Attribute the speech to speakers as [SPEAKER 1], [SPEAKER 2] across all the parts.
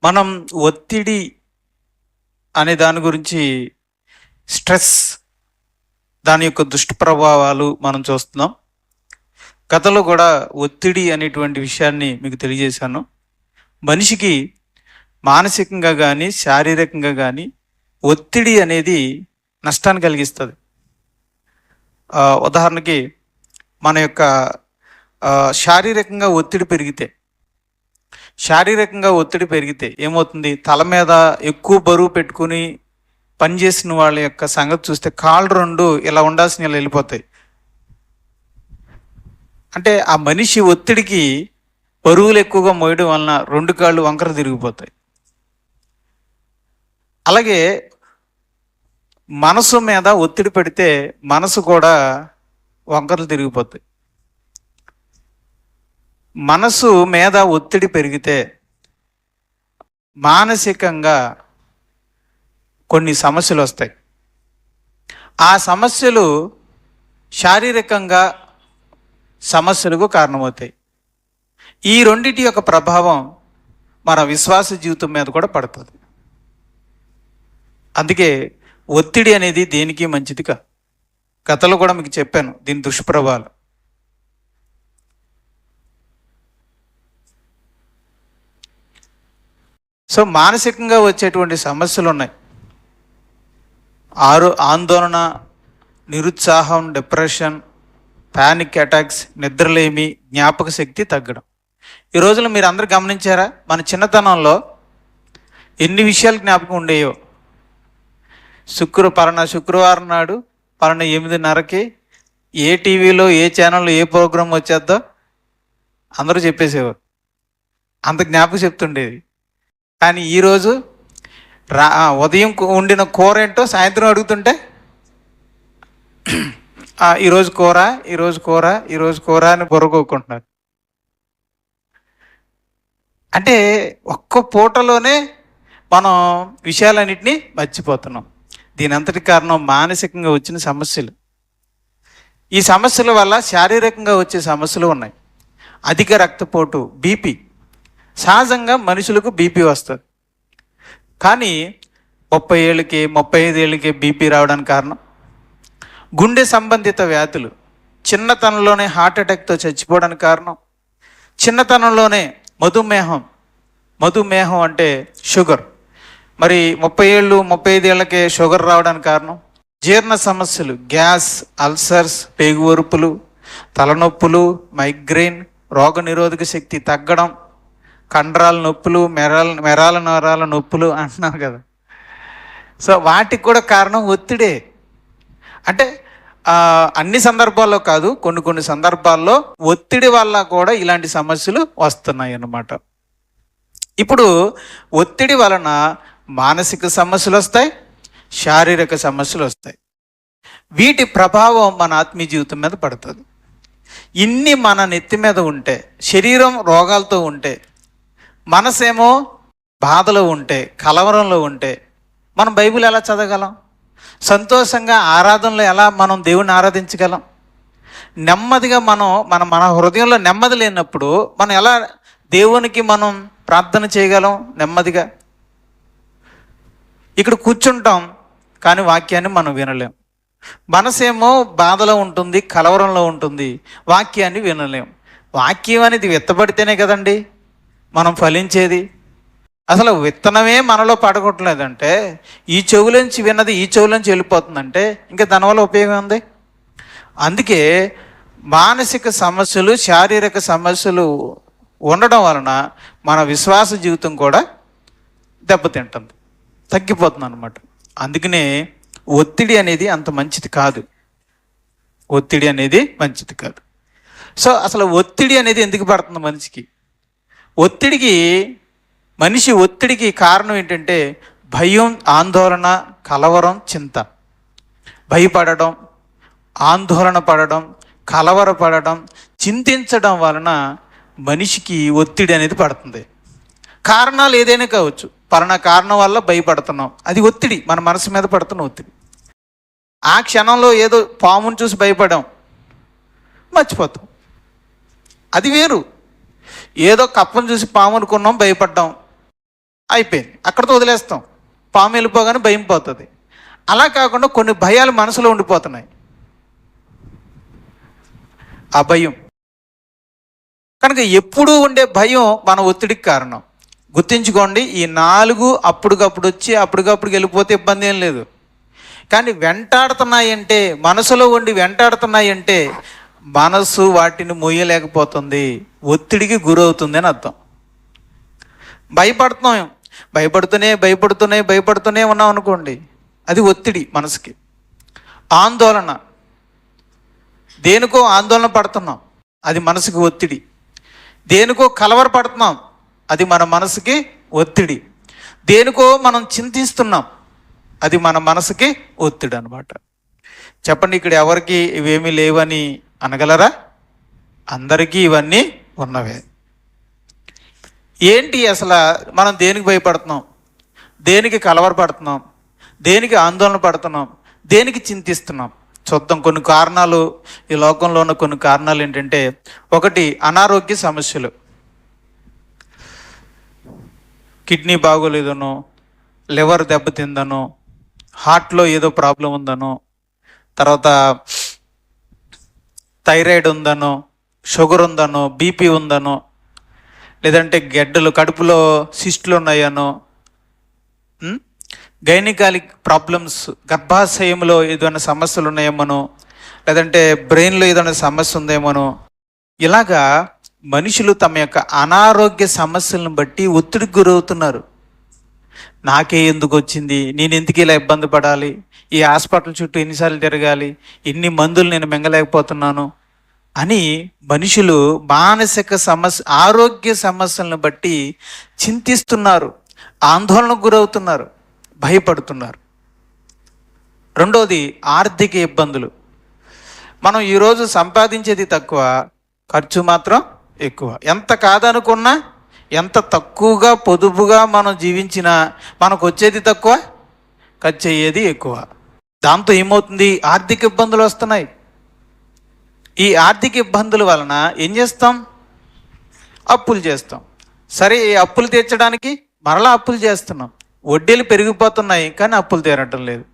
[SPEAKER 1] మనం ఒత్తిడి అనే దాని గురించి స్ట్రెస్ దాని యొక్క దుష్ప్రభావాలు మనం చూస్తున్నాం. గతంలో కూడా ఒత్తిడి అనేటువంటి విషయాన్ని మీకు తెలియజేశాను. మనిషికి మానసికంగా కానీ శారీరకంగా కానీ ఒత్తిడి అనేది నష్టాన్ని కలిగిస్తుంది. ఉదాహరణకి మన యొక్క శారీరకంగా ఒత్తిడి పెరిగితే ఏమవుతుంది? తల మీద ఎక్కువ బరువు పెట్టుకుని పనిచేసిన వాళ్ళ యొక్క సంగతి చూస్తే కాళ్ళు రెండు ఇలా ఉండాల్సిన ఇలా వెళ్ళిపోతాయి. అంటే ఆ మనిషి ఒత్తిడికి బరువులు ఎక్కువగా మోయడం వలన రెండు కాళ్ళు వంకర తిరిగిపోతాయి. అలాగే మనసు మీద ఒత్తిడి పెడితే మనసు కూడా వంకరలు తిరిగిపోతాయి. మనసు మీద ఒత్తిడి పెరిగితే మానసికంగా కొన్ని సమస్యలు వస్తాయి. ఆ సమస్యలు శారీరకంగా సమస్యలకు కారణమవుతాయి. ఈ రెండిటి యొక్క ప్రభావం మన విశ్వాస జీవితం మీద కూడా పడుతుంది. అందుకే ఒత్తిడి అనేది దేనికి మంచిది కాదు. గతంలో కూడా మీకు చెప్పాను దీని దుష్ప్రభావాలు. సో మానసికంగా వచ్చేటువంటి సమస్యలు ఉన్నాయి. ఆందోళన, నిరుత్సాహం, డిప్రెషన్, పానిక్ అటాక్స్, నిద్రలేమి, జ్ఞాపక శక్తి తగ్గడం. ఈ రోజుల్లో మీరు అందరూ గమనించారా? మన చిన్నతనంలో ఎన్ని విషయాలు జ్ఞాపకం ఉండేయో. శుక్రవారం నాడు 8:30కి ఏ టీవీలో ఏ ఛానల్లో ఏ ప్రోగ్రాం వచ్చేద్దో అందరూ చెప్పేసేవారు. అంత జ్ఞాపకం చెప్తుండేది. కానీ ఈరోజు ఉదయం వండిన కూర ఏంటో సాయంత్రం అడుగుతుంటే ఈరోజు కూర అని బుర్రకోకుంటున్నారు. అంటే ఒక్క పూటలోనే మనం విషయాలన్నింటినీ మర్చిపోతున్నాం. దీని అంతటి కారణం మానసికంగా వచ్చిన సమస్యలు. ఈ సమస్యల వల్ల శారీరకంగా వచ్చే సమస్యలు ఉన్నాయి. అధిక రక్తపోటు, బీపీ. సహజంగా మనుషులకు బీపీ వస్తుంది. కానీ 30 ఏళ్ళకి 35 ఏళ్ళకి బీపీ రావడానికి కారణం గుండె సంబంధిత వ్యాధులు. చిన్నతనంలోనే హార్ట్ అటాక్తో చచ్చిపోవడానికి కారణం చిన్నతనంలోనే మధుమేహం అంటే షుగర్. మరి 30 ఏళ్ళు 35 ఏళ్ళకే షుగర్ రావడానికి కారణం జీర్ణ సమస్యలు, గ్యాస్, అల్సర్స్, పేగువరుపులు, తలనొప్పులు, మైగ్రెయిన్, రోగనిరోధక శక్తి తగ్గడం, కండరాల నొప్పులు, మెరాల నరాల నొప్పులు అంటున్నాం కదా. సో వాటికి కూడా కారణం ఒత్తిడే. అంటే అన్ని సందర్భాల్లో కాదు, కొన్ని సందర్భాల్లో ఒత్తిడి వల్ల కూడా ఇలాంటి సమస్యలు వస్తున్నాయి అన్నమాట. ఇప్పుడు ఒత్తిడి వలన మానసిక సమస్యలు వస్తాయి, శారీరక సమస్యలు వస్తాయి. వీటి ప్రభావం మన ఆత్మీయ జీవితం మీద పడుతుంది. ఇన్ని మన నెత్తి మీద ఉంటే, శరీరం రోగాలతో ఉంటే, మనసేమో బాధలో ఉంటే, కలవరంలో ఉంటే మనం బైబిల్ ఎలా చదవగలం? సంతోషంగా ఆరాధనలో ఎలా మనం దేవుణ్ణి ఆరాధించగలం? నెమ్మదిగా మన హృదయంలో నెమ్మది లేనప్పుడు మనం ఎలా దేవునికి మనం ప్రార్థన చేయగలం? నెమ్మదిగా ఇక్కడ కూర్చుంటాం కానీ వాక్యాన్ని మనం వినలేం. మనసేమో బాధలో ఉంటుంది, కలవరంలో ఉంటుంది, వాక్యాన్ని వినలేం. వాక్యం అనేది విత్తబడితేనే కదండి మనం ఫలించేది. అసలు విత్తనమే మనలో పడగొట్టలేదంటే ఈ చెవులోంచి విన్నది ఈ చెవులోంచి వెళ్ళిపోతుందంటే ఇంకా దానివల్ల ఉపయోగం ఉంది. అందుకే మానసిక సమస్యలు, శారీరక సమస్యలు ఉండడం వలన మన విశ్వాస జీవితం కూడా దెబ్బతింటుంది, తగ్గిపోతుంది అన్నమాట. అందుకనే ఒత్తిడి అనేది అంత మంచిది కాదు. సో అసలు ఒత్తిడి అనేది ఎందుకు పడుతుంది మనిషికి? ఒత్తిడికి కారణం ఏంటంటే భయం, ఆందోళన, కలవరం, చింత. భయపడడం, ఆందోళన పడడం, కలవరపడడం, చింతించడం వలన మనిషికి ఒత్తిడి అనేది పడుతుంది. కారణాలు ఏదైనా కావచ్చు. పలానా కారణం వల్ల భయపడుతున్నాం, అది ఒత్తిడి, మన మనసు మీద పడుతున్న ఒత్తిడి. ఆ క్షణంలో ఏదో పామును చూసి భయపడాం, మర్చిపోతాం, అది వేరు. ఏదో కప్పను చూసి పాము అనుకున్నాం, భయపడ్డాం, అయిపోయింది, అక్కడితో వదిలేస్తాం. పాము వెళ్ళిపోగానే భయం పోతుంది. అలా కాకుండా కొన్ని భయాలు మనసులో ఉండిపోతున్నాయి. ఆ భయం కనుక ఎప్పుడూ ఉండే భయం మన ఒత్తిడికి కారణం. గుర్తుంచుకోండి, ఈ 4 అప్పటికప్పుడు వచ్చి అప్పటికప్పుడు వెళ్ళిపోతే ఇబ్బంది ఏం లేదు. కానీ వెంటాడుతున్నాయంటే, మనసులో ఉండి వెంటాడుతున్నాయంటే మనసు వాటిని మొయ్యలేకపోతుంది, ఒత్తిడికి గురవుతుంది అని అర్థం. భయపడుతున్నాం, భయపడుతూనే ఉన్నాం అనుకోండి, అది ఒత్తిడి మనసుకి. ఆందోళన, దేనికో ఆందోళన పడుతున్నాం, అది మనసుకి ఒత్తిడి. దేనికో కలవరపడుతున్నాం, అది మన మనసుకి ఒత్తిడి. దేనికో మనం చింతిస్తున్నాం, అది మన మనసుకి ఒత్తిడి అనమాట. చెప్పండి, ఇక్కడ ఎవరికి ఇవేమీ లేవని అనగలరా? అందరికీ ఇవన్నీ ఉన్నవే. ఏంటి అసలు మనం దేనికి భయపడుతున్నాం, దేనికి కలవరపడుతున్నాం, దేనికి ఆందోళన పడుతున్నాం, దేనికి చింతిస్తున్నాం? చూద్దాం. కొన్ని కారణాలు, ఈ లోకంలో ఉన్న కొన్ని కారణాలు ఏంటంటే, ఒకటి అనారోగ్య సమస్యలు. కిడ్నీ బాగోలేదనో, లివర్ దెబ్బతిందనో, హార్ట్లో ఏదో ప్రాబ్లం ఉందనో, తర్వాత థైరాయిడ్ ఉందనో, షుగర్ ఉందనో, బీపీ ఉందనో, లేదంటే గెడ్డలు, కడుపులో సిస్టులు ఉన్నాయనో, గైనికాలిక్ ప్రాబ్లమ్స్, గర్భాశయంలో ఏదైనా సమస్యలు ఉన్నాయేమోనో, లేదంటే బ్రెయిన్లో ఏదైనా సమస్య ఉందేమోనో, ఇలాగా మనుషులు తమ యొక్క అనారోగ్య సమస్యలను బట్టి ఒత్తిడికి గురవుతున్నారు. నాకే ఎందుకు వచ్చింది, నేను ఎందుకు ఇలా ఇబ్బంది పడాలి, ఈ హాస్పిటల్ చుట్టూ ఎన్నిసార్లు తిరగాలి, ఎన్ని మందులు నేను మింగలేకపోతున్నాను అని మనుషులు మానసిక సమస్య, ఆరోగ్య సమస్యలను బట్టి చింతిస్తున్నారు, ఆందోళనకు గురవుతున్నారు, భయపడుతున్నారు. రెండోది ఆర్థిక ఇబ్బందులు. మనం ఈరోజు సంపాదించేది తక్కువ, ఖర్చు మాత్రం ఎక్కువ. ఎంత కాదనుకున్నా, ఎంత తక్కువగా పొదుపుగా మనం జీవించినా మనకు వచ్చేది తక్కువ, ఖర్చు అయ్యేది ఎక్కువ. దాంతో ఏమవుతుంది, ఆర్థిక ఇబ్బందులు వస్తున్నాయి. ఈ ఆర్థిక ఇబ్బందుల వలన ఏం చేస్తాం, అప్పులు చేస్తాం. సరే, ఈ అప్పులు తీర్చడానికి మరలా అప్పులు చేస్తున్నాం. వడ్డీలు పెరిగిపోతున్నాయి కానీ అప్పులు తీరటం లేదు.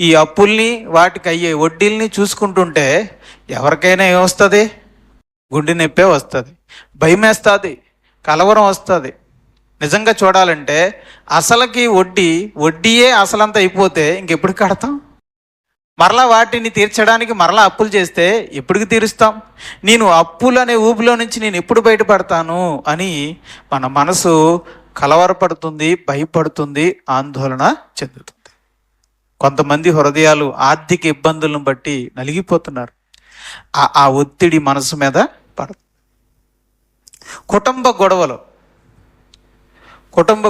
[SPEAKER 1] ఈ అప్పుల్ని, వాటికి అయ్యే వడ్డీల్ని చూసుకుంటుంటే ఎవరికైనా ఏమొస్తుంది, గుండె నొప్పే వస్తుంది, భయం వేస్తుంది, కలవరం వస్తుంది. నిజంగా చూడాలంటే అసలుకి వడ్డీయే అసలంతా అయిపోతే ఇంకెప్పుడు కడతాం? మరలా వాటిని తీర్చడానికి మరలా అప్పులు చేస్తే ఎప్పటికి తీరుస్తాం? నేను అప్పులు అనే ఊపిలో నుంచి నేను ఎప్పుడు బయటపడతాను అని మన మనసు కలవరపడుతుంది, భయపడుతుంది, ఆందోళన చెందుతుంది. కొంతమంది హృదయాలు ఆర్థిక ఇబ్బందులను బట్టి నలిగిపోతున్నారు. ఆ ఒత్తిడి మనసు మీద పడుతుంది. కుటుంబ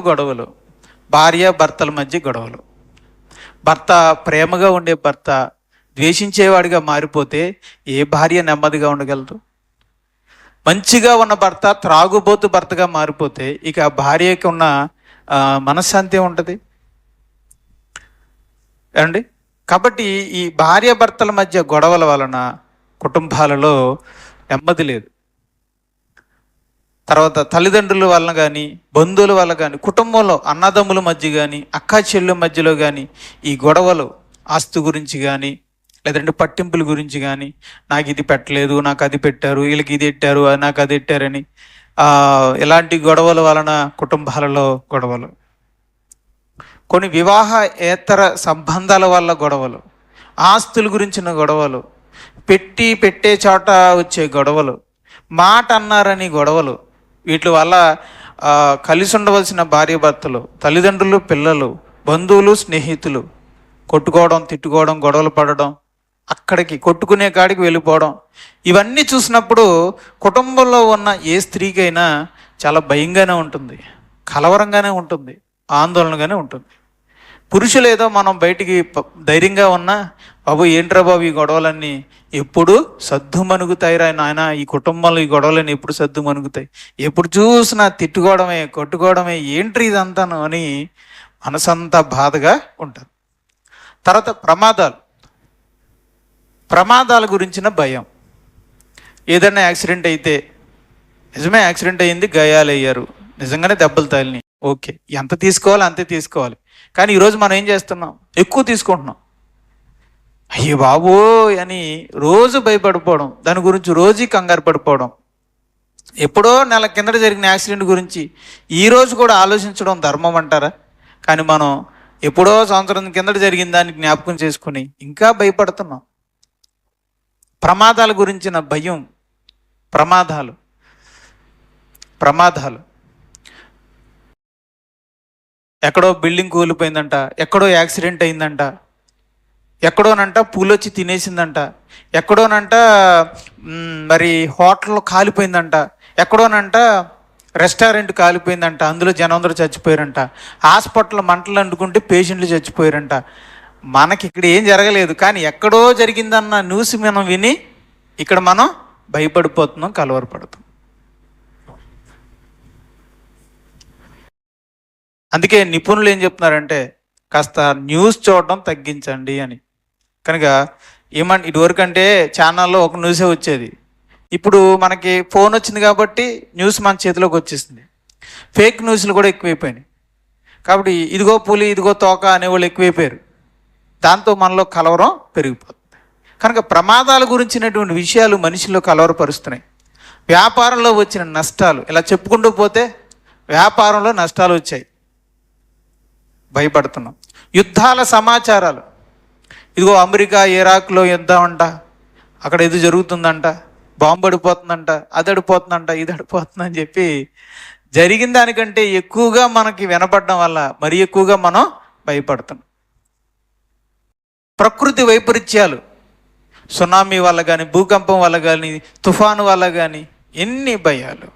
[SPEAKER 1] గొడవలు, భార్య భర్తల మధ్య గొడవలు. భర్త, ప్రేమగా ఉండే భర్త ద్వేషించేవాడిగా మారిపోతే ఏ భార్య నెమ్మదిగా ఉండగలదు? మంచిగా ఉన్న భర్త త్రాగుబోతు భర్తగా మారిపోతే ఇక ఆ భార్యకి ఉన్న మనశ్శాంతి ఉంటుంది అండి. కాబట్టి ఈ భార్య భర్తల మధ్య గొడవల వలన కుటుంబాలలో నెమ్మది లేదు. తర్వాత తల్లిదండ్రుల వలన కానీ, బంధువుల వల్ల కానీ, కుటుంబంలో అన్నదమ్ముల మధ్య కానీ, అక్కా చెల్లెల మధ్యలో కానీ ఈ గొడవలు, ఆస్తి గురించి కానీ, లేదంటే పట్టింపుల గురించి కానీ, నాకు ఇది పెట్టలేదు, నాకు అది పెట్టారు, వీళ్ళకి ఇది పెట్టారు, నాకు అది పెట్టారని, ఇలాంటి గొడవల వలన కుటుంబాలలో గొడవలు. కొన్ని వివాహేతర సంబంధాల వల్ల గొడవలు, ఆస్తుల గురించిన గొడవలు, పెట్టే చోట వచ్చే గొడవలు, మాట అన్నారని గొడవలు. వీటి వల్ల కలిసి ఉండవలసిన భార్య భర్తలు, తల్లిదండ్రులు, పిల్లలు, బంధువులు, స్నేహితులు కొట్టుకోవడం, తిట్టుకోవడం, గొడవలు పడడం, అక్కడికి కొట్టుకునే కాడికి వెళ్ళిపోవడం. ఇవన్నీ చూసినప్పుడు కుటుంబంలో ఉన్న ఏ స్త్రీకైనా చాలా భయంగానే ఉంటుంది, కలవరంగానే ఉంటుంది, ఆందోళనగానే ఉంటుంది. పురుషులు ఏదో మనం బయటికి ధైర్యంగా ఉన్నా, బాబు ఏంట్రా బాబు ఈ గొడవలన్నీ ఎప్పుడు సద్దు మనుగుతాయిరా నాయన, ఈ కుటుంబంలో ఈ గొడవలన్నీ ఎప్పుడు సద్దు మనుగుతాయి, ఎప్పుడు చూసినా తిట్టుకోవడమే, కొట్టుకోవడమే, ఏంట్రీ ఇదంతాను అని మనసంతా బాధగా ఉంటుంది. తర్వాత ప్రమాదాల గురించిన భయం. ఏదైనా యాక్సిడెంట్ అయితే, నిజమే యాక్సిడెంట్ అయ్యింది, గాయాలయ్యారు, నిజంగానే దెబ్బలు తగిలినాయి, ఓకే, ఎంత తీసుకోవాలో అంతే తీసుకోవాలి. కానీ ఈరోజు మనం ఏం చేస్తున్నాం, ఎక్కువ తీసుకుంటున్నాం. అయ్యో బాబో అని రోజు భయపడిపోవడం, దాని గురించి రోజు కంగారు పడిపోవడం. ఎప్పుడో నెల కిందట జరిగిన యాక్సిడెంట్ గురించి ఈరోజు కూడా ఆలోచించడం ధర్మం అంటారా? కానీ మనం ఎప్పుడో సంవత్సరం కిందట జరిగిన దాన్ని జ్ఞాపకం చేసుకుని ఇంకా భయపడుతున్నాం. ప్రమాదాల గురించిన భయం, ప్రమాదాలు ఎక్కడో బిల్డింగ్ కూలిపోయిందంట, ఎక్కడో యాక్సిడెంట్ అయిందంట, ఎక్కడోనంట పూలొచ్చి తినేసిందంట, ఎక్కడోనంట మరి హోటల్ కాలిపోయిందంట, ఎక్కడోనంట రెస్టారెంట్ కాలిపోయిందంట, అందులో జనం చచ్చిపోయారంట, హాస్పిటల్ మంటలు అంటుకుంటే పేషెంట్లు చచ్చిపోయారంట. మనకి ఇక్కడ ఏం జరగలేదు, కానీ ఎక్కడో జరిగిందన్న న్యూస్ మనం విని ఇక్కడ మనం భయపడిపోతున్నాం, కలవరపడుతున్నాం. అందుకే నిపుణులు ఏం చెప్తున్నారంటే కాస్త న్యూస్ చూడడం తగ్గించండి అని. కనుక ఇదివరకు అంటే ఛానల్లో ఒక న్యూసే వచ్చేది, ఇప్పుడు మనకి ఫోన్ వచ్చింది కాబట్టి న్యూస్ మన చేతిలోకి వచ్చేసింది. ఫేక్ న్యూస్లు కూడా ఎక్కువైపోయినాయి. కాబట్టి ఇదిగో పులి ఇదిగో తోక అనేవాళ్ళు ఎక్కువైపోయారు. దాంతో మనలో కలవరం పెరిగిపోతుంది. కనుక ప్రమాదాల గురించినటువంటి విషయాలు మనిషిలో కలవరపరుస్తున్నాయి. వ్యాపారంలో వచ్చిన నష్టాలు, ఇలా చెప్పుకుంటూ పోతే వ్యాపారంలో నష్టాలు వచ్చాయి, భయపడుతున్నాం. యుద్ధాల సమాచారాలు, ఇదిగో అమెరికా ఇరాక్లో యుద్ధం అంట, అక్కడ ఇది జరుగుతుందంట, బాంబు అడిపోతుందంట, అది అడిపోతుందంట, ఇది అడిపోతుందని చెప్పి జరిగిన దానికంటే ఎక్కువగా మనకి వినపడడం వల్ల మరీ ఎక్కువగా మనం భయపడుతున్నాం. ప్రకృతి వైపరీత్యాలు, సునామీ వల్ల కానీ, భూకంపం వల్ల కానీ, తుఫాను వల్ల కానీ ఎన్ని భయాలు.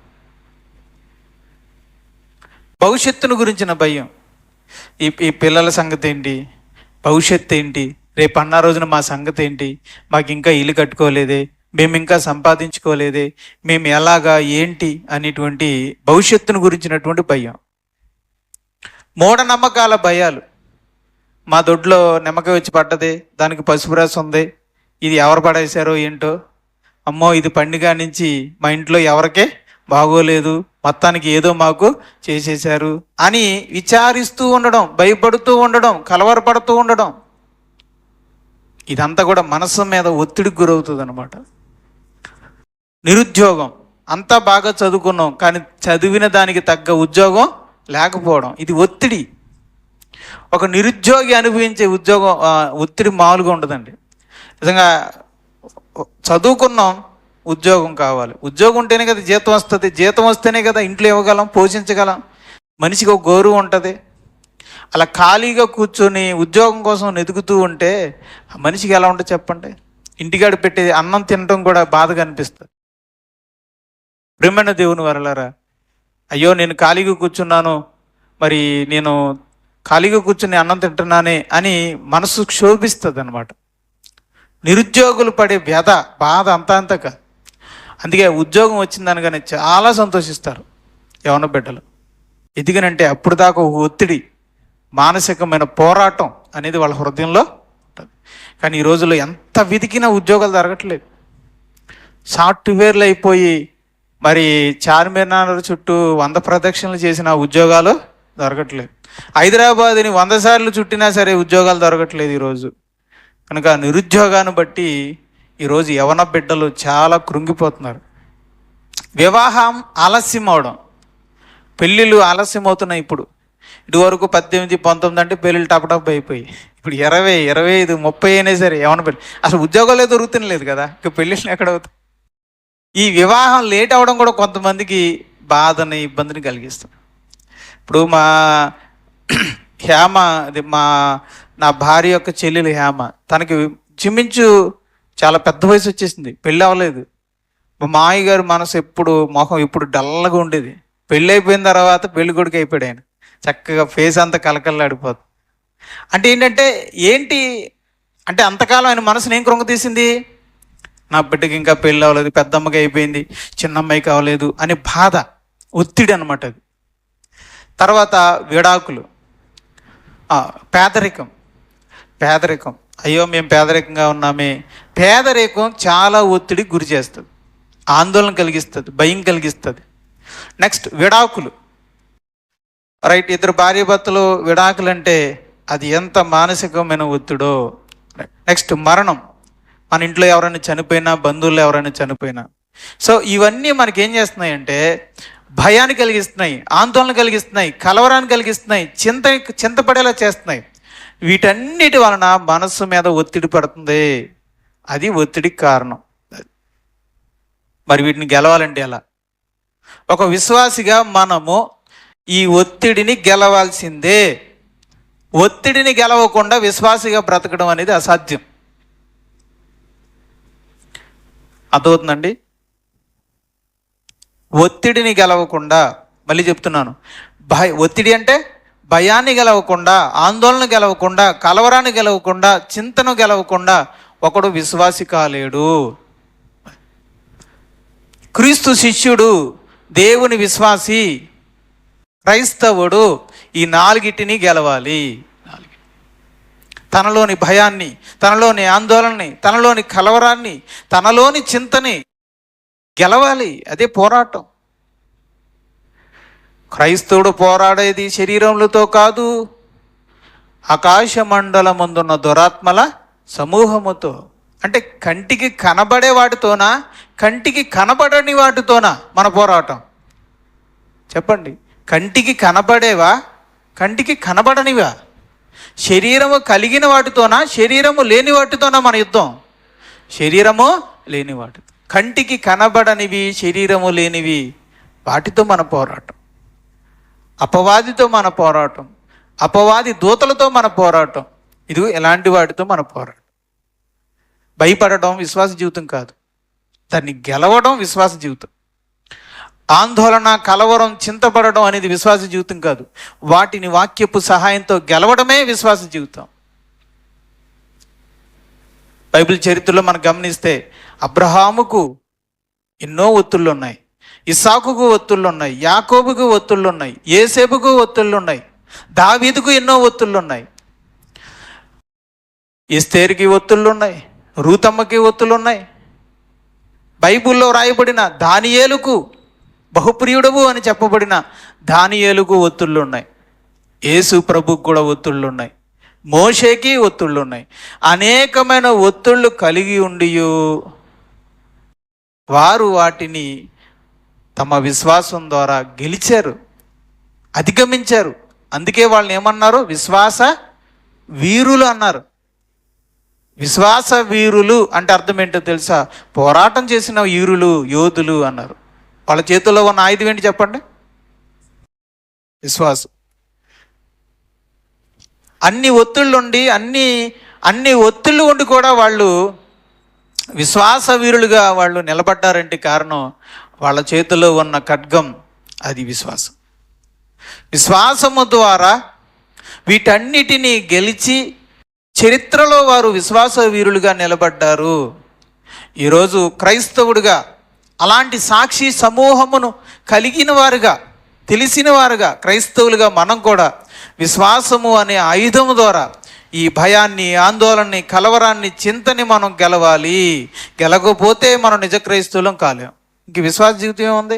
[SPEAKER 1] భవిష్యత్తును గురించిన భయం, ఈ పిల్లల సంగతి ఏంటి, భవిష్యత్తు ఏంటి, రేపు అన్న రోజున మా సంగతి ఏంటి, మాకు ఇంకా ఇల్లు కట్టుకోలేదే, మేము ఇంకా సంపాదించుకోలేదే, మేము ఎలాగా ఏంటి అనేటువంటి భవిష్యత్తును గురించినటువంటి భయం. మూఢనమ్మకాల భయాలు, మా దొడ్లో నిమ్మకాయ వచ్చి పడ్డదే, దానికి పసుపు రాసి ఉంది, ఇది ఎవరు పడేశారో ఏంటో, అమ్మో ఇది పండుగ నుంచి మా ఇంట్లో ఎవరికే బాగోలేదు, మొత్తానికి ఏదో మాకు చేసేశారు అని విచారిస్తూ ఉండడం, భయపడుతూ ఉండడం, కలవరపడుతూ ఉండడం, ఇదంతా కూడా మనసు మీద ఒత్తిడికి గురవుతుంది అన్నమాట. నిరుద్యోగం, అంతా బాగా చదువుకున్నాం కానీ చదివిన దానికి తగ్గ ఉద్యోగం లేకపోవడం, ఇది ఒత్తిడి. ఒక నిరుద్యోగి అనుభవించే ఒత్తిడి మామూలుగా ఉండదండి. నిజంగా చదువుకున్నాం, ఉద్యోగం కావాలి, ఉద్యోగం ఉంటేనే కదా జీతం వస్తుంది, జీతం వస్తేనే కదా ఇంట్లో ఇవ్వగలం, పోషించగలం, మనిషికి ఒక గౌరవం ఉంటుంది. అలా ఖాళీగా కూర్చొని ఉద్యోగం కోసం వెతుకుతూ ఉంటే మనిషికి ఎలా ఉంటుంది చెప్పండి. ఇంటికాడ పెట్టే అన్నం తినడం కూడా బాధగా అనిపిస్తుంది. ప్రియమైన దేవుని వరలారా, అయ్యో నేను ఖాళీగా కూర్చున్నాను, మరి నేను ఖాళీగా కూర్చుని అన్నం తింటున్నానే అని మనసు క్షోభిస్తుంది అనమాట. నిరుద్యోగులు పడే వ్యధ, బాధ అంతా కాదు. అందుకే ఉద్యోగం వచ్చిందనగానే చాలా సంతోషిస్తారు యవ్వన బిడ్డలు. ఎందుకనంటే అప్పుడు దాకా ఒక ఒత్తిడి, మానసికమైన పోరాటం అనేది వాళ్ళ హృదయంలో ఉంటుంది. కానీ ఈ రోజుల్లో ఎంత వెతికినా ఉద్యోగాలు దొరకట్లేదు. సాఫ్ట్వేర్లు అయిపోయి మరి చార్మినార్ చుట్టూ 100 ప్రదక్షిణలు చేసిన ఉద్యోగాలు దొరకట్లేదు. హైదరాబాద్ని 100 సార్లు చుట్టినా సరే ఉద్యోగాలు దొరకట్లేదు ఈరోజు. కనుక నిరుద్యోగాన్ని బట్టి ఈరోజు యవన బిడ్డలు చాలా కృంగిపోతున్నారు. వివాహం ఆలస్యం అవడం, పెళ్ళిళ్ళు ఆలస్యం అవుతున్నాయి. ఇదివరకు 18, 19 అంటే పెళ్ళిళ్ళు టపటప్ అయిపోయి ఇప్పుడు 20, 25, 30 అయినా సరే యవన పెళ్ళి. అసలు ఉద్యోగాలే దొరుకుతున్న లేదు కదా, ఇక పెళ్ళిళ్ళు ఎక్కడవుతాయి. ఈ వివాహం లేట్ అవ్వడం కూడా కొంతమందికి బాధని, ఇబ్బందిని కలిగిస్తుంది. ఇప్పుడు మా హేమ, నా భార్య యొక్క చెల్లెలు హేమ, తనకి జిమ్మించు చాలా పెద్ద వయసు వచ్చేసింది, పెళ్ళి అవ్వలేదు. మా మామయ్య గారు మనసు మొహం ఎప్పుడు డల్గా ఉండేది. పెళ్ళి అయిపోయిన తర్వాత పెళ్లి కొడుకు అయిపోయాడు ఆయన, చక్కగా ఫేస్ అంతా కలకల్లాడిపోతుంది. అంటే ఏంటి అంటే అంతకాలం ఆయన మనసుని ఏం కృంగతీసింది, నా బిడ్డకి ఇంకా పెళ్ళి అవ్వలేదు, పెద్దమ్మకి అయిపోయింది, చిన్నమ్మాయి కావలేదు అనే బాధ, ఒత్తిడి అనమాట అది. తర్వాత విడాకులు, పేదరికం, అయ్యో మేము పేదరికంగా ఉన్నామే. పేదరికం చాలా ఒత్తిడికి గురి చేస్తుంది, ఆందోళన కలిగిస్తుంది, భయం కలిగిస్తుంది. నెక్స్ట్ విడాకులు, రైట్, ఇద్దరు భార్యాభర్తలు విడాకులంటే అది ఎంత మానసికమైన ఒత్తిడో. నెక్స్ట్ మరణం. మన ఇంట్లో ఎవరైనా చనిపోయినా, బంధువులు ఎవరైనా చనిపోయినా. సో ఇవన్నీ మనకి ఏం చేస్తున్నాయంటే భయాన్ని కలిగిస్తున్నాయి, ఆందోళన కలిగిస్తున్నాయి, కలవరాన్ని కలిగిస్తున్నాయి, చింతపడేలా చేస్తున్నాయి. వీటన్నిటి వలన మనస్సు మీద ఒత్తిడి పడుతుంది. అది ఒత్తిడికి కారణం. మరి వీటిని గెలవాలంటే ఎలా? ఒక విశ్వాసిగా మనము ఈ ఒత్తిడిని గెలవాల్సిందే. ఒత్తిడిని గెలవకుండా విశ్వాసిగా బ్రతకడం అనేది అసాధ్యం. అర్థమవుతుందండి? ఒత్తిడిని గెలవకుండా, మళ్ళీ చెప్తున్నాను, ఒత్తిడి అంటే భయాన్ని గెలవకుండా, ఆందోళన గెలవకుండా, కలవరాన్ని గెలవకుండా, చింతను గెలవకుండా ఒకడు విశ్వాసి కాలేడు. క్రీస్తు శిష్యుడు, దేవుని విశ్వాసి, క్రైస్తవుడు ఈ నాలుగిటిని గెలవాలి. తనలోని భయాన్ని, తనలోని ఆందోళనని, తనలోని కలవరాన్ని, తనలోని చింతని గెలవాలి. అదే పోరాటం. క్రైస్తవుడు పోరాడేది శరీరములతో కాదు, ఆకాశ మండలమందున్న దురాత్మల సమూహముతో. అంటే కంటికి కనబడే వాటితోనా, కంటికి కనబడని వాటితోనా మన పోరాటం? చెప్పండి. కంటికి కనబడేవా, కంటికి కనబడనివా? శరీరము కలిగిన వాటితోనా, శరీరము లేని వాటితోనా మన యుద్ధం? శరీరము లేని వాటితో. కంటికి కనబడనివి, శరీరము లేనివి, వాటితో మన పోరాటం. అపవాదితో మన పోరాటం, అపవాది దూతలతో మన పోరాటం. ఇది ఎలాంటి వాటితో మన పోరాటం. భయపడడం విశ్వాస జీవితం కాదు, దాన్ని గెలవడం విశ్వాస జీవితం. ఆందోళన, కలవరం, చింతపడడం అనేది విశ్వాస జీవితం కాదు. వాటిని వాక్యపు సహాయంతో గెలవడమే విశ్వాస జీవితం. బైబిల్ చరిత్రలో మనం గమనిస్తే అబ్రహాముకు ఎన్నో ఒత్తిళ్ళు ఉన్నాయి, ఇస్సాకుకు ఒత్తిళ్ళు ఉన్నాయి, యాకోబుకు ఒత్తిళ్ళు ఉన్నాయి, యేసేపుకు ఒత్తిళ్ళు ఉన్నాయి, దావీదుకు ఎన్నో ఒత్తిళ్ళు ఉన్నాయి, ఎస్తేరుకి ఒత్తిళ్ళు ఉన్నాయి, రూతమ్మకి ఒత్తిళ్ళు ఉన్నాయి. బైబిల్లో రాయబడిన దానియేలుకు, బహుప్రియుడవు అని చెప్పబడిన దానియేలుకు ఒత్తిళ్ళు ఉన్నాయి. యేసు ప్రభుకు కూడా ఒత్తిళ్ళు ఉన్నాయి, మోషేకి ఒత్తిళ్ళు ఉన్నాయి. అనేకమైన ఒత్తిళ్ళు కలిగి ఉండి వారు వాటిని తమ విశ్వాసం ద్వారా గెలిచారు, అధిగమించారు. అందుకే వాళ్ళని ఏమన్నారు? విశ్వాస వీరులు అన్నారు. విశ్వాస వీరులు అంటే అర్థం ఏంటో తెలుసా? పోరాటం చేసిన వీరులు, యోధులు అన్నారు. వాళ్ళ చేతుల్లో ఉన్న ఆయుధం ఏంటి చెప్పండి? విశ్వాసం. అన్ని ఒత్తిళ్ళు ఉండి, అన్ని ఒత్తిళ్ళు ఉండి కూడా వాళ్ళు విశ్వాస వీరులుగా వాళ్ళు నిలబడ్డారంటే కారణం వాళ్ళ చేతిలో ఉన్న ఖడ్గం, అది విశ్వాసం. విశ్వాసము ద్వారా వీటన్నిటినీ గెలిచి చరిత్రలో వారు విశ్వాస వీరులుగా నిలబడ్డారు. ఈరోజు క్రైస్తవుడిగా అలాంటి సాక్షి సమూహమును కలిగిన వారుగా, తెలిసిన వారుగా, క్రైస్తవులుగా మనం కూడా విశ్వాసము అనే ఆయుధము ద్వారా ఈ భయాన్ని, ఆందోళనని, కలవరాన్ని, చింతని మనం గెలవాలి. గెలకపోతే మనం నిజ క్రైస్తవులం కాలేం. ఇంక విశ్వాస జీవితం ఏముంది?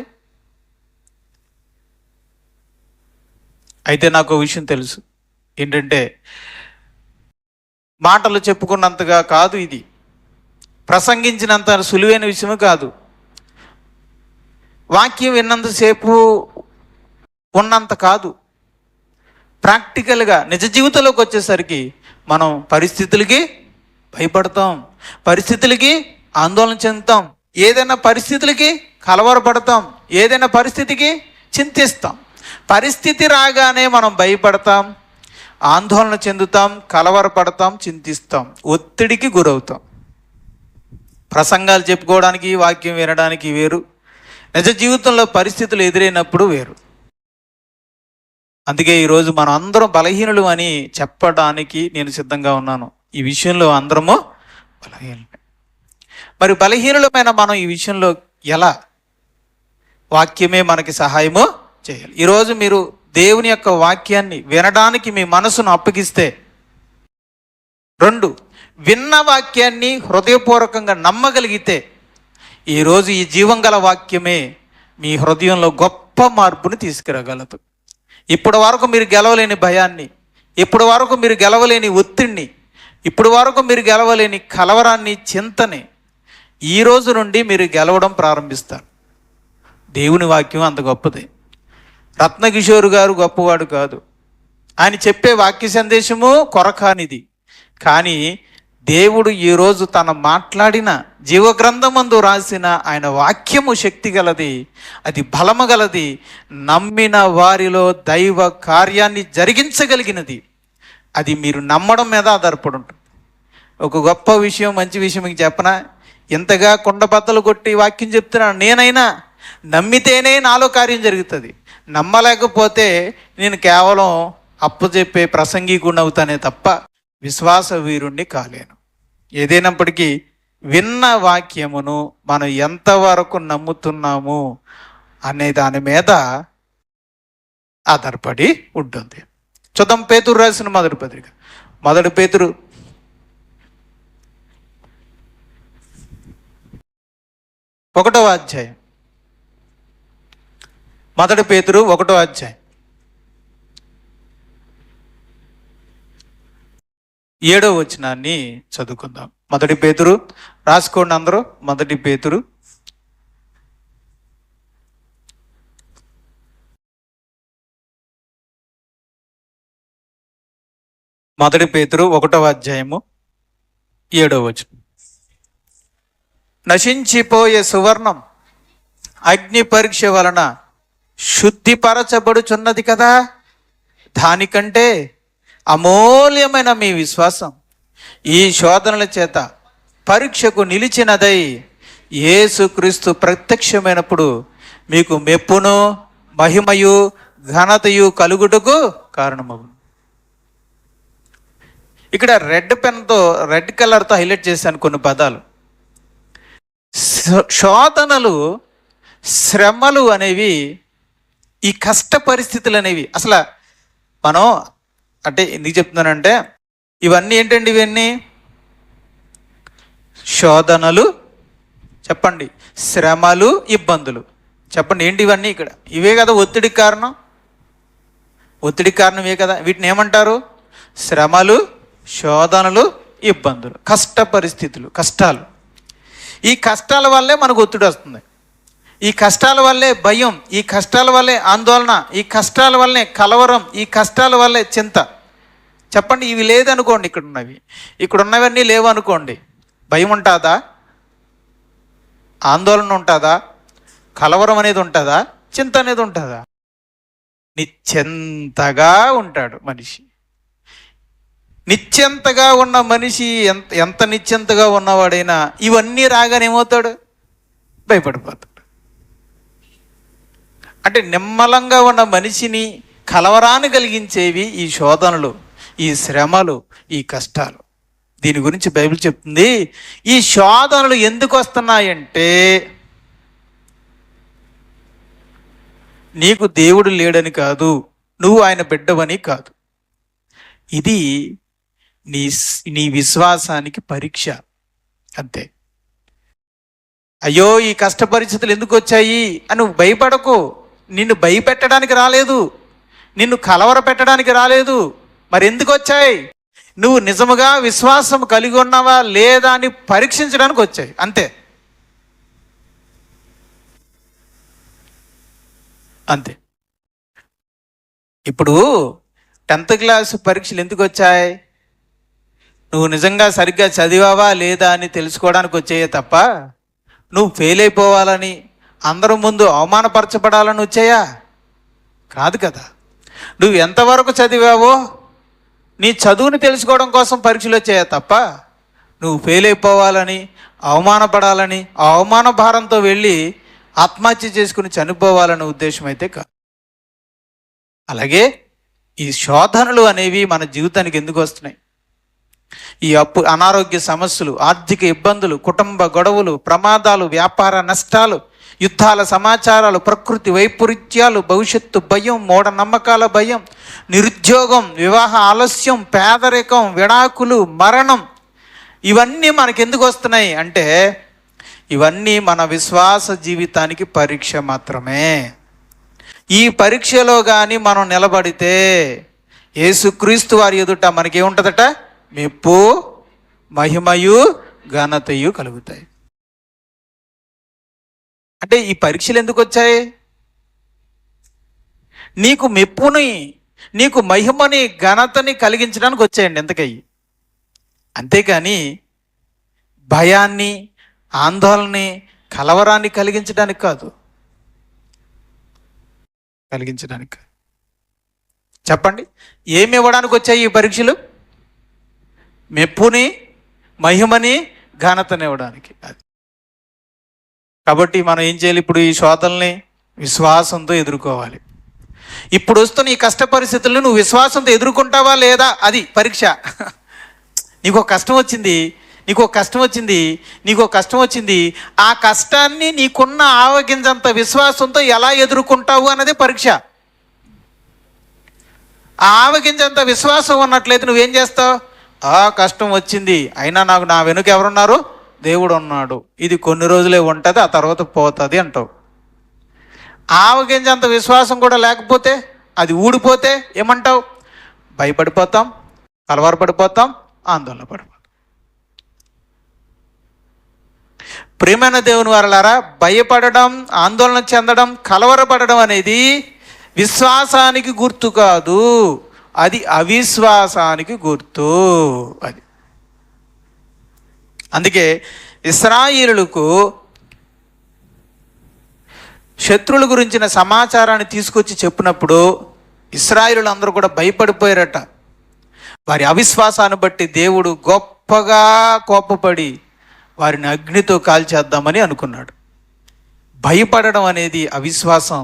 [SPEAKER 1] అయితే నాకు విషయం తెలుసు ఏంటంటే, మాటలు చెప్పుకున్నంతగా కాదు, ఇది ప్రసంగించినంత సులువైన విషయమే కాదు. వాక్యం విన్నంతసేపు ఉన్నంత కాదు. ప్రాక్టికల్గా నిజ జీవితంలోకి వచ్చేసరికి మనం పరిస్థితులకి భయపడతాం, పరిస్థితులకి ఆందోళన చెందుతాం, ఏదైనా పరిస్థితులకి కలవరపడతాం, ఏదైనా పరిస్థితికి చింతిస్తాం. పరిస్థితి రాగానే మనం భయపడతాం, ఆందోళన చెందుతాం, కలవరపడతాం, చింతిస్తాం, ఒత్తిడికి గురవుతాం. ప్రసంగాలు చెప్పుకోవడానికి, వాక్యం వినడానికి వేరు, నిజ జీవితంలో పరిస్థితులు ఎదురైనప్పుడు వేరు. అందుకే ఈరోజు మనం అందరం బలహీనులు అని చెప్పడానికి నేను సిద్ధంగా ఉన్నాను. ఈ విషయంలో అందరము బలహీనులే. మరి బలహీనులమైన మనం ఈ విషయంలో ఎలా? వాక్యమే మనకి సహాయము చేయాలి. ఈరోజు మీరు దేవుని యొక్క వాక్యాన్ని వినడానికి మీ మనసును అప్పగిస్తే, 2 విన్న వాక్యాన్ని హృదయపూర్వకంగా నమ్మగలిగితే, ఈరోజు ఈ జీవం గల వాక్యమే మీ హృదయంలో గొప్ప మార్పుని తీసుకురాగలదు. ఇప్పటి వరకు మీరు గెలవలేని భయాన్ని, ఇప్పటి వరకు మీరు గెలవలేని ఒత్తిడిని, ఇప్పటి వరకు మీరు గెలవలేని కలవరాన్ని, చింతని ఈ రోజు నుండి మీరు గెలవడం ప్రారంభిస్తారు. దేవుని వాక్యం అంత గొప్పది. రత్నకిషోర్ గారు గొప్పవాడు కాదు, ఆయన చెప్పే వాక్య సందేశము కొరకానిది. కానీ దేవుడు ఈరోజు తన మాట్లాడిన జీవగ్రంథమందు రాసిన ఆయన వాక్యము శక్తి గలది, అది బలము గలది, నమ్మిన వారిలో దైవ కార్యాన్ని జరిగించగలిగినది. అది మీరు నమ్మడం మీద ఆధారపడి ఉంటుంది. ఒక గొప్ప విషయం, మంచి విషయం మీకు చెప్పనా? ఇంతగా కొండబద్దలు కొట్టి వాక్యం చెప్తున్నాను, నేనైనా నమ్మితేనే నాలో కార్యం జరుగుతుంది. నమ్మలేకపోతే నేను కేవలం అప్పచెప్పే ప్రసంగికుడిని అవుతానే తప్ప విశ్వాస వీరుణ్ణి కాలేను. ఏదైనప్పటికీ విన్న వాక్యమును మనం ఎంతవరకు నమ్ముతున్నాము అనే దాని మీద ఆధారపడి ఉంటుంది. చూద్దాం, పేతురు రాసిన మొదటి పత్రిక, 1 పేతురు 1వ అధ్యాయం, 1 పేతురు 1వ అధ్యాయం 7వ వచనాన్ని చదువుకుందాం. 1 పేతురు రాసుకోండి అందరూ. 1 పేతురు 1వ అధ్యాయము 7వ వచనం. నశించిపోయే సువర్ణం అగ్ని పరీక్ష వలన శుద్ధిపరచబడుచున్నది కదా, దానికంటే అమూల్యమైన మీ విశ్వాసం ఈ శోధనల చేత పరీక్షకు నిలిచినదై యేసుక్రీస్తు ప్రత్యక్షమైనప్పుడు మీకు మెప్పును మహిమయు ఘనతయు కలుగుటకు కారణమగును. ఇక్కడ రెడ్ పెన్తో, రెడ్ కలర్తో హైలైట్ చేశాను కొన్ని పదాలు. శోధనలు, శ్రమలు అనేవి, ఈ కష్ట పరిస్థితులు అనేవి అసలు మనం అంటే ఎందుకు చెప్తున్నానంటే, ఇవన్నీ ఏంటండి? ఇవన్నీ శోధనలు చెప్పండి, శ్రమలు, ఇబ్బందులు చెప్పండి. ఏంటి ఇవన్నీ? ఇక్కడ ఇవే కదా ఒత్తిడికి కారణం. ఒత్తిడికి కారణం ఇవే కదా. వీటిని ఏమంటారు? శ్రమలు, శోధనలు, ఇబ్బందులు, కష్ట పరిస్థితులు, కష్టాలు. ఈ కష్టాల వల్లే మనకు ఒత్తిడి వస్తుంది. ఈ కష్టాల వల్లే భయం, ఈ కష్టాల వల్లే ఆందోళన, ఈ కష్టాల వల్లే కలవరం, ఈ కష్టాల వల్లే చింత. చెప్పండి, ఇవి లేదనుకోండి, ఇక్కడ ఉన్నవన్నీ లేవు అనుకోండి, భయం ఉంటుందా? ఆందోళన ఉంటుందా? కలవరం అనేది ఉంటుందా? చింత అనేది ఉంటుందా? నిశ్చింతగా ఉంటాడు మనిషి. నిశ్చింతగా ఉన్న మనిషి ఎంత నిశ్చింతగా ఉన్నవాడైనా ఇవన్నీ రాగానే ఏమవుతాడు? భయపడిపోతాడు. అంటే నిమ్మలంగా ఉన్న మనిషిని కలవరాన్ని కలిగించేవి ఈ శోధనలు, ఈ శ్రమలు, ఈ కష్టాలు. దీని గురించి బైబిల్ చెప్తుంది. ఈ శోధనలు ఎందుకు వస్తున్నాయంటే, నీకు దేవుడు లేడని కాదు, నువ్వు ఆయన బిడ్డవని కాదు. ఇది నీ విశ్వాసానికి పరీక్ష, అంతే. అయ్యో ఈ కష్ట పరిస్థితులు ఎందుకు వచ్చాయి అని నువ్వు భయపడకు. నిన్ను భయపెట్టడానికి రాలేదు, నిన్ను కలవర పెట్టడానికి రాలేదు. మరి ఎందుకు వచ్చాయి? నువ్వు నిజముగా విశ్వాసం కలిగి ఉన్నావా లేదా అని పరీక్షించడానికి వచ్చాయి, అంతే. అంతే. ఇప్పుడు 10th క్లాస్ పరీక్షలు ఎందుకు వచ్చాయి? నువ్వు నిజంగా సరిగ్గా చదివావా లేదా అని తెలుసుకోవడానికి వచ్చాయే తప్ప నువ్వు ఫెయిల్ అయిపోవాలని, అందరి ముందు అవమానపరచబడాలని వచ్చాయా? కాదు కదా. నువ్వు ఎంతవరకు చదివావో నీ చదువుని తెలుసుకోవడం కోసం పరీక్షలు వచ్చాయా తప్ప నువ్వు ఫెయిల్ అయిపోవాలని, అవమానపడాలని, ఆ అవమాన భారంతో వెళ్ళి ఆత్మహత్య చేసుకుని చనిపోవాలనే ఉద్దేశం అయితే కాదు. అలాగే ఈ శోధనలు అనేవి మన జీవితానికి ఎందుకు వస్తున్నాయి? ఈ అనారోగ్య సమస్యలు, ఆర్థిక ఇబ్బందులు, కుటుంబ గొడవలు, ప్రమాదాలు, వ్యాపార నష్టాలు, యుద్ధాల సమాచారాలు, ప్రకృతి వైపరీత్యాలు, భవిష్యత్తు భయం, మూఢనమ్మకాల భయం, నిరుద్యోగం, వివాహ ఆలస్యం, పేదరికం, విడాకులు, మరణం, ఇవన్నీ మనకెందుకు వస్తున్నాయి అంటే ఇవన్నీ మన విశ్వాస జీవితానికి పరీక్ష మాత్రమే. ఈ పరీక్షలో కానీ మనం నిలబడితే యేసుక్రీస్తు వారి ఎదుట మనకేముంటుందట? మెప్పు, మహిమయు, ఘనతయు కలుగుతాయి. అంటే ఈ పరీక్షలు ఎందుకు వచ్చాయి? నీకు మెప్పుని, నీకు మహిమని, ఘనతని కలిగించడానికి వచ్చాయండి ఎంతకయ్యి. అంతేకాని భయాన్ని, ఆందోళనని, కలవరాన్ని కలిగించడానికి కాదు. కలిగించడానికి. చెప్పండి, ఏమి ఇవ్వడానికి వచ్చాయి ఈ పరీక్షలు? మెప్పుని, మహిమని, ఘనతని ఇవ్వడానికి. అది కాబట్టి మనం ఏం చేయాలి? ఇప్పుడు ఈ శోధనల్ని విశ్వాసంతో ఎదుర్కోవాలి. ఇప్పుడు వస్తున్న ఈ కష్ట పరిస్థితులను నువ్వు విశ్వాసంతో ఎదుర్కొంటావా లేదా? అది పరీక్ష. నీకు ఒక కష్టం వచ్చింది, ఆ కష్టాన్ని నీకున్న ఆవగింజంత విశ్వాసంతో ఎలా ఎదుర్కొంటావు అన్నదే పరీక్ష. ఆ ఆవగింజంత విశ్వాసం ఉన్నట్లయితే నువ్వేం చేస్తావు? ఆ కష్టం వచ్చింది, అయినా నాకు నా వెనుక ఎవరున్నారు? దేవుడు ఉన్నాడు, ఇది కొన్ని రోజులే ఉంటుంది, ఆ తర్వాత పోతుంది అంటావు. ఆవగింజంత విశ్వాసం కూడా లేకపోతే, అది ఊడిపోతే ఏమంటావు? భయపడిపోతాం, కలవరపడిపోతాం, ఆందోళన పడిపోతాం. ప్రియమైన దేవుని వారలారా, భయపడడం, ఆందోళన చెందడం, కలవరపడడం అనేది విశ్వాసానికి గుర్తు కాదు, అది అవిశ్వాసానికి గుర్తు. అది అందుకే ఇశ్రాయేలులకు శత్రువుల గురించిన సమాచారాన్ని తీసుకొచ్చి చెప్పినప్పుడు ఇశ్రాయేలులు అందరూ కూడా భయపడిపోయారట. వారి అవిశ్వాసాన్ని బట్టి దేవుడు గొప్పగా కోపపడి వారిని అగ్నితో కాల్చేద్దామని అనుకున్నాడు. భయపడడం అనేది అవిశ్వాసం.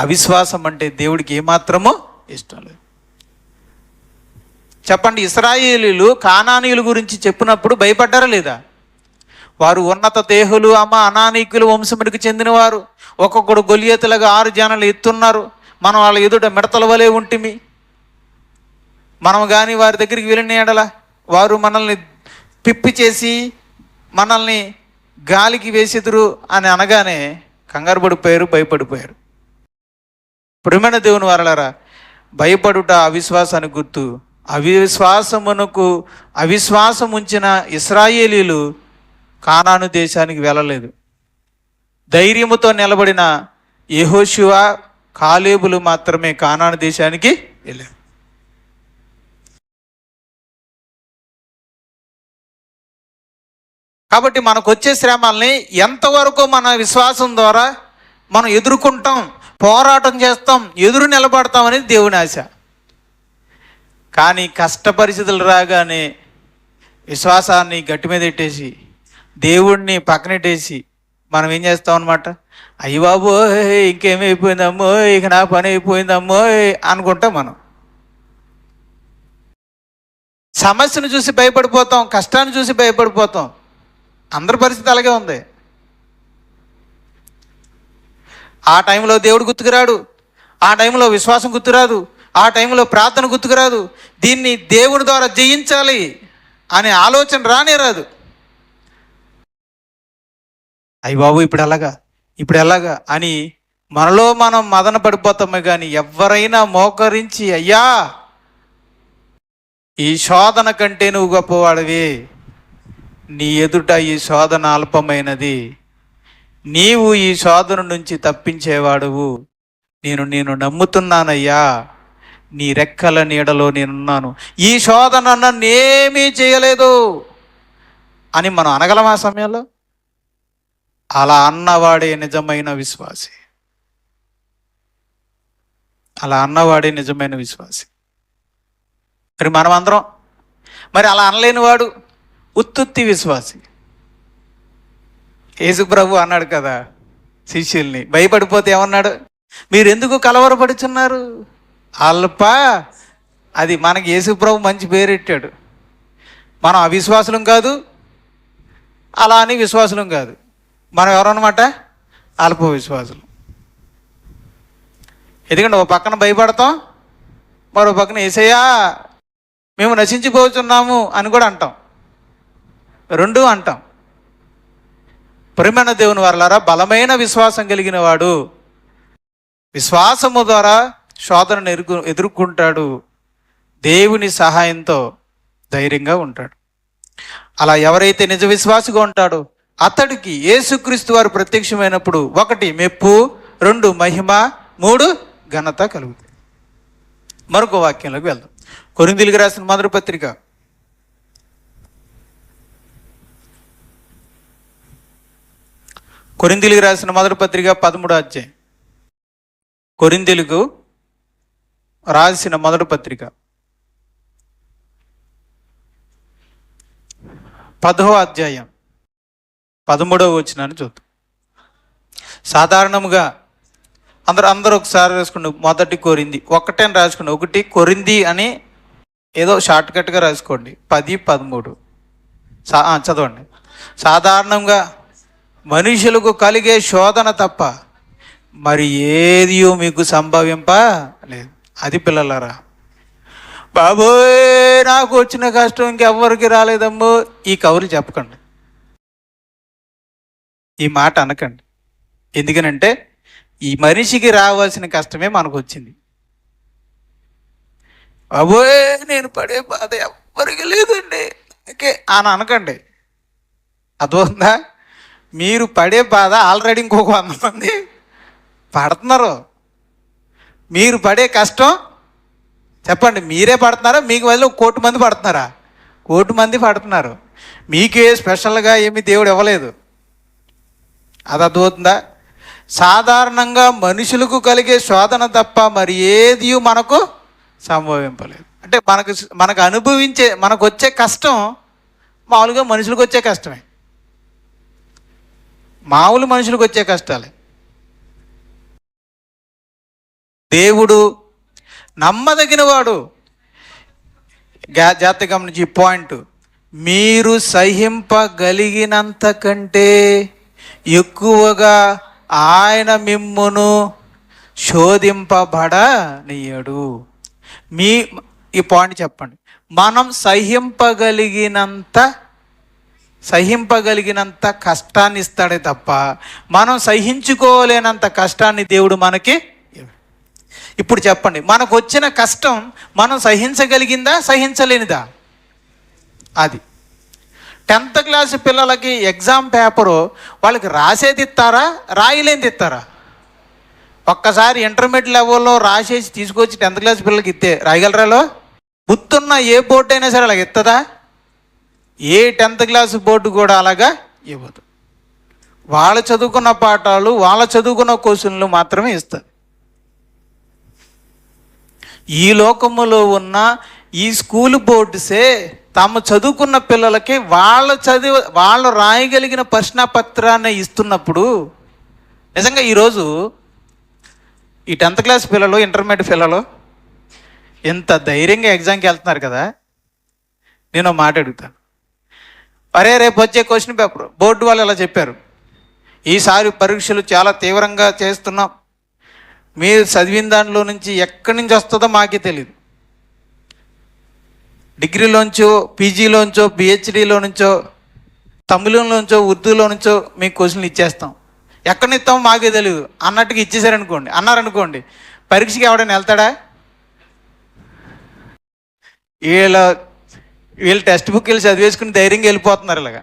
[SPEAKER 1] అవిశ్వాసం అంటే దేవుడికి ఏమాత్రమో ఇష్టం లేదు. చెప్పండి, ఇశ్రాయేలీయులు కానానీయుల గురించి చెప్పినప్పుడు భయపడ్డారా లేదా? వారు ఉన్నత దేహులు, అనానీకులు వంశమునికి చెందినవారు, ఒక్కొక్కడు గొలియతులుగా 6 జనాలు ఎత్తున్నారు. మనం వాళ్ళ ఎదుట మిడతల వలె ఉంటిమి. మనం కానీ వారి దగ్గరికి వెళ్ళిన ఎడల వారు మనల్ని పిప్పి చేసి మనల్ని గాలికి వేసిదురు అని అనగానే కంగారు పడిపోయారు, భయపడిపోయారు. ప్రియమైన దేవుని వారలారా, భయపడుట అవిశ్వాసానికి గుర్తు. అవిశ్వాసం ఉంచిన ఇశ్రాయేలీలు కానాను దేశానికి వెళ్ళలేదు. ధైర్యముతో నిలబడిన యెహోషువ, కాలేబులు మాత్రమే కానాను దేశానికి వెళ్ళారు. కాబట్టి మనకు వచ్చే శ్రమల్ని ఎంతవరకు మన విశ్వాసం ద్వారా మనం ఎదుర్కొంటాం, పోరాటం చేస్తాం, ఎదురు నిలబడతాం అనేది దేవుని ఆశ. కానీ కష్ట పరిస్థితులు రాగానే విశ్వాసాన్ని గట్టి మీద పెట్టేసి దేవుడిని పక్కనెట్టేసి మనం ఏం చేస్తాం అనమాట? అయ్య బాబో ఇంకేమైపోయిందమ్మో, ఇక నా పని అయిపోయిందమ్మో అనుకుంటాం. మనం సమస్యను చూసి భయపడిపోతాం, కష్టాన్ని చూసి భయపడిపోతాం. అందరి పరిస్థితి అలాగే ఉంది. ఆ టైంలో దేవుడు గుర్తుకురాడు, ఆ టైంలో విశ్వాసం గుర్తురాదు, ఆ టైంలో ప్రార్థన గుర్తుకురాదు. దీన్ని దేవుని ద్వారా జయించాలి అనే ఆలోచన రానే రాదు. అయ్య బాబు ఇప్పుడు ఎలాగా అని మనలో మనం మదన పడిపోతామే. కానీ ఎవరైనా మోకరించి, అయ్యా ఈ శోధన కంటే నువ్వు గొప్పవాడివి, నీ ఎదుట ఈ శోధన అల్పమైనది, నీవు ఈ శోధన నుంచి తప్పించేవాడువు, నేను నమ్ముతున్నానయ్యా, నీ రెక్కల నీడలో నేనున్నాను, ఈ శోధన నన్నేమీ చేయలేదు అని మనం అనగలం ఆ సమయంలో? అలా అన్నవాడే నిజమైన విశ్వాసి. మరి మనం అందరం మరి అలా అనలేని వాడు ఉత్తుత్తి విశ్వాసి. యేసు ప్రభు అన్నాడు కదా శిష్యుల్ని, భయపడిపోతే ఏమన్నాడు? మీరు ఎందుకు కలవరపడుచున్నారు? అది మనకి యేసు ప్రభు మంచి పేరెట్టాడు. మనం అవిశ్వాసులం కాదు, అలా అని విశ్వాసులం కాదు. మనం ఎవరన్నమాట? అల్ప విశ్వాసులు. ఎందుకంటే ఒక పక్కన భయపడతాం, మరో పక్కన యేసయ్యా మేము నశించిపోతున్నాము అని కూడా అంటాం. రెండూ అంటాం. ప్రియమైన దేవుని వారలారా, బలమైన విశ్వాసం కలిగిన వాడు విశ్వాసము ద్వారా శోధనను ఎదుర్కొంటాడు. దేవుని సహాయంతో ధైర్యంగా ఉంటాడు. అలా ఎవరైతే నిజ విశ్వాసిగా ఉంటాడో అతడికి యేసుక్రీస్తు వారు ప్రత్యక్షమైనప్పుడు 1 మెప్పు, 2 మహిమ, 3 ఘనత కలుగుతుంది. మరొక వాక్యంలోకి వెళ్దాం. కొరింథీయులకు రాసిన మొదటి పత్రిక 13వ అధ్యాయం. కొరింథీయులకు రాసిన మొదటి పత్రిక 10వ అధ్యాయం 13వ వచనాన్ని చూద్దాం. సాధారణంగా అందరూ ఒకసారి రాసుకోండి. మొదటి కొరింథీ ఒకటని రాసుకోండి. 1 కొరింథీ అని ఏదో షార్ట్ కట్గా రాసుకోండి. 10, 13 చదవండి. సాధారణంగా మనుషులకు కలిగే శోధన తప్ప మరి ఏదియో మీకు సంభవింప లేదు. అది పిల్లలారా, బాబోయ్ నాకు వచ్చిన కష్టం ఇంకెవ్వరికి రాలేదమ్మో ఈ కబుర్లు చెప్పకండి, ఈ మాట అనకండి. ఎందుకనంటే ఈ మనిషికి రావాల్సిన కష్టమే మనకు వచ్చింది. బాబోయ్ నేను పడే బాధ ఎవ్వరికి లేదండి అని అనకండి. అర్థమవుతుందా? మీరు పడే బాధ ఆల్రెడీ ఇంకొక 100 మంది పడుతున్నారు. మీరు పడే కష్టం చెప్పండి, మీరే పడుతున్నారా? మీకు వల్ల 1 కోటి మంది పడుతున్నారా? 1 కోటి మంది పడుతున్నారు. మీకే స్పెషల్గా ఏమీ దేవుడు ఇవ్వలేదు. అది అర్థమవుతుందా? సాధారణంగా మనుషులకు కలిగే శోధన తప్ప మరి ఏది మనకు సంభవింపలేదు. అంటే మనకు వచ్చే కష్టం మామూలుగా మనుషులకు వచ్చే కష్టమే, మామూలు మనుషులకు వచ్చే కష్టాలే. దేవుడు నమ్మదగిన వాడు. జాగ్రత్తగా గమనించి ఈ పాయింట్, మీరు సహింపగలిగినంత కంటే ఎక్కువగా ఆయన మిమ్మును శోధింపబడనీయడు. ఈ పాయింట్ చెప్పండి. మనం సహింపగలిగినంత కష్టాన్ని ఇస్తాడే తప్ప మనం సహించుకోలేనంత కష్టాన్ని దేవుడు మనకి. ఇప్పుడు చెప్పండి, మనకు వచ్చిన కష్టం మనం సహించగలిగిందా సహించలేనిదా? అది 10th క్లాస్ పిల్లలకి ఎగ్జామ్ పేపరు వాళ్ళకి రాసేది ఇస్తారా రాయలేనిది ఇస్తారా? ఒక్కసారి ఇంటర్మీడియట్ లెవెల్లో రాసేసి తీసుకొచ్చి 10th క్లాస్ పిల్లలకి ఇస్తే రాయగలరాలో? గుర్తున్న ఏ బోర్డు అయినా సరే అలాగ ఇస్తుందా? ఏ 10th క్లాస్ బోర్డు కూడా అలాగా ఇవ్వదు. వాళ్ళు చదువుకున్న పాఠాలు వాళ్ళ చదువుకున్న క్వశ్చన్లు మాత్రమే ఇస్తుంది. ఈ లోకములో ఉన్న ఈ స్కూల్ బోర్డ్సే తాము చదువుకున్న పిల్లలకి వాళ్ళు రాయగలిగిన ప్రశ్నపత్రాన్ని ఇస్తున్నప్పుడు నిజంగా ఈరోజు ఈ 10th క్లాస్ పిల్లలు, ఇంటర్మీడియట్ పిల్లలు ఎంత ధైర్యంగా ఎగ్జామ్కి వెళ్తున్నారు కదా. నేను మాట అడుగుతాను, అరే రేపు వచ్చే క్వశ్చన్ పేపర్ బోర్డు వాళ్ళు ఇలా చెప్పారు, ఈసారి పరీక్షలు చాలా తీవ్రంగా చేస్తున్నాం, మీరు చదివిన దాంట్లో నుంచి ఎక్కడి నుంచి వస్తుందో మాకే తెలియదు, డిగ్రీలోంచో పీజీలోంచో పిహెచ్డీలో నుంచో తమిళంలోంచో ఉర్దూలో నుంచో మీకు క్వశ్చన్లు ఇచ్చేస్తాం, ఎక్కడిని ఇస్తామో మాకే తెలియదు అన్నట్టుగా అన్నారనుకోండి, పరీక్షకి ఎవడైనా వెళ్తాడా? వీళ్ళు టెక్స్ట్ బుక్ వెళ్ళి చదివేసుకుని ధైర్యంగా వెళ్ళిపోతున్నారు. ఇలాగా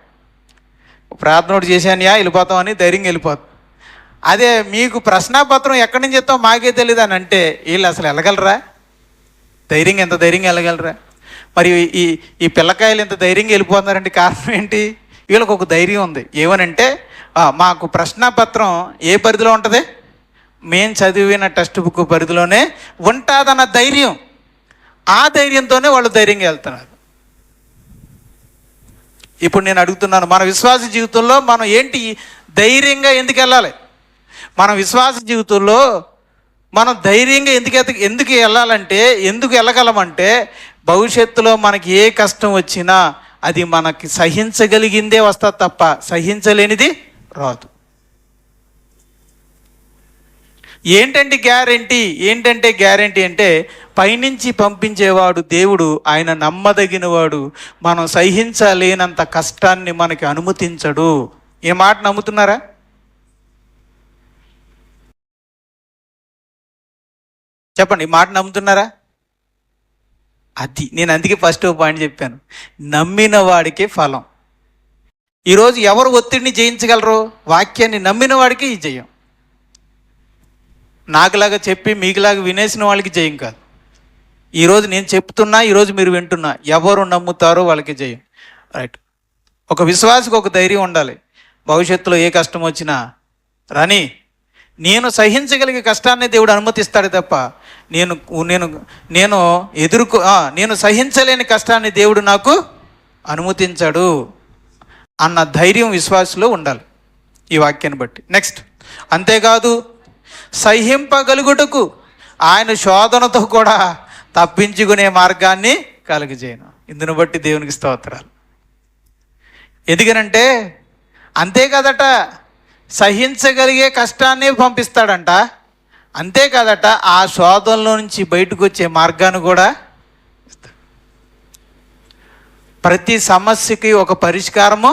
[SPEAKER 1] ప్రార్థన ఒకటి చేశానియా వెళ్ళిపోతామని ధైర్యంగా వెళ్ళిపోతాం. అదే మీకు ప్రశ్నాపత్రం ఎక్కడి నుంచి ఇస్తాం మాకే తెలియదు అని అంటే వీళ్ళు అసలు వెళ్ళగలరా? ఎంత ధైర్యంగా వెళ్ళగలరా? మరి ఈ పిల్లకాయలు ఎంత ధైర్యంగా వెళ్ళిపోతున్నారంటే కారణం ఏంటి? వీళ్ళకి ఒక ధైర్యం ఉంది. ఏమనంటే మాకు ప్రశ్నాపత్రం ఏ పరిధిలో ఉంటుంది? మేము చదివిన టెక్స్ట్ బుక్ పరిధిలోనే ఉంటుందన్న ధైర్యం. ఆ ధైర్యంతోనే వాళ్ళు ధైర్యంగా వెళ్తున్నారు. ఇప్పుడు నేను అడుగుతున్నాను, మన విశ్వాస జీవితంలో మనం ఏంటి ధైర్యంగా ఎందుకు వెళ్ళాలి? మన విశ్వాస జీవితంలో మనం ధైర్యంగా ఎందుకు వెళ్ళాలంటే, ఎందుకు వెళ్ళగలమంటే భవిష్యత్తులో మనకి ఏ కష్టం వచ్చినా అది మనకి సహించగలిగిందే వస్తుంది తప్ప సహించలేనిది రాదు. ఏంటంటే గ్యారంటీ అంటే పైనుంచి పంపించేవాడు దేవుడు, ఆయన నమ్మదగినవాడు. మనం సహించలేనంత కష్టాన్ని మనకి అనుమతించడు. ఏ మాట నమ్ముతున్నారా? చెప్పండి, ఈ మాట నమ్ముతున్నారా? అది నేను అందుకే ఫస్ట్ పాయింట్ చెప్పాను, నమ్మిన వాడికి ఫలం. ఈరోజు ఎవరు ఒత్తిడిని జయించగలరు? వాక్యాన్ని నమ్మిన వాడికి ఈ జయం. నాకులాగా చెప్పి మీకులాగా వినేసిన వాళ్ళకి జయం కాదు. ఈరోజు నేను చెప్తున్నా, ఈరోజు మీరు వింటున్నా, ఎవరు నమ్ముతారో వాళ్ళకి జయం. రైట్. ఒక విశ్వాసకు ఒక ధైర్యం ఉండాలి. భవిష్యత్తులో ఏ కష్టం వచ్చినా రాని, నేను సహించగలిగే కష్టాన్ని దేవుడు అనుమతిస్తాడు తప్ప నేను నేను నేను నేను సహించలేని కష్టాన్ని దేవుడు నాకు అనుమతించాడు అన్న ధైర్యం విశ్వాసలో ఉండాలి ఈ వాక్యాన్ని బట్టి. నెక్స్ట్, అంతేకాదు సహింపగలుగుటకు ఆయన శోధనతో కూడా తప్పించుకునే మార్గాన్ని కలుగజేయను. ఇందును బట్టి దేవునికి స్తోత్రాలు. ఎందుకనంటే అంతే కదట, సహించగలిగే కష్టాన్ని పంపిస్తాడంట, అంతేకాదట ఆ శోధనలో నుంచి బయటకు వచ్చే మార్గాన్ని కూడా ఇస్తాడు. ప్రతి సమస్యకి ఒక పరిష్కారము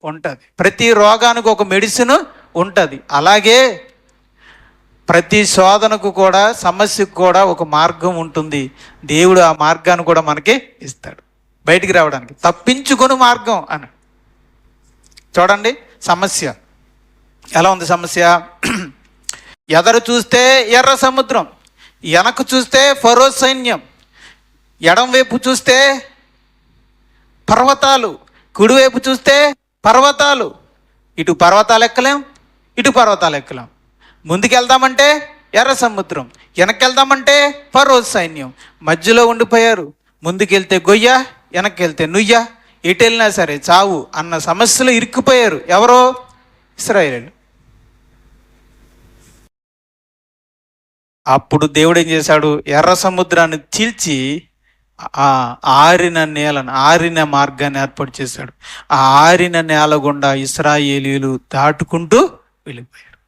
[SPEAKER 1] ఉంటుంది, ప్రతి రోగానికి ఒక మెడిసిన్ ఉంటుంది. అలాగే ప్రతి శోధనకు కూడా, సమస్యకు కూడా ఒక మార్గం ఉంటుంది. దేవుడు ఆ మార్గాన్ని కూడా మనకి ఇస్తాడు బయటికి రావడానికి. తప్పించుకొని మార్గం అని చూడండి. సమస్య ఎలా ఉంది? సమస్య ఎదరు చూస్తే ఎర్ర సముద్రం, వెనక చూస్తే ఫరో సైన్యం, ఎడం వైపు చూస్తే పర్వతాలు, కుడివైపు చూస్తే పర్వతాలు. ఇటు పర్వతాలు ఎక్కలేం, ఇటు పర్వతాలు ఎక్కలేం. ముందుకెళ్దామంటే ఎర్ర సముద్రం, వెనక్కి ఫరో సైన్యం, మధ్యలో ఉండిపోయారు. ముందుకెళ్తే గొయ్య, వెనక్కి వెళ్తే నుయ్య, ఎటు వెళ్ళినా సరే చావు అన్న సమస్యలు ఇరుక్కుపోయారు. ఎవరో? ఇశ్రాయేలు. అప్పుడు దేవుడు ఏం చేశాడు? ఎర్ర సముద్రాన్ని చీల్చి ఆరిన నేలను, ఆరిన మార్గాన్ని ఏర్పాటు చేశాడు. ఆ ఆరిన నేల గుండా ఇశ్రాయేలీయులు దాటుకుంటూ వెళ్ళిపోయారు.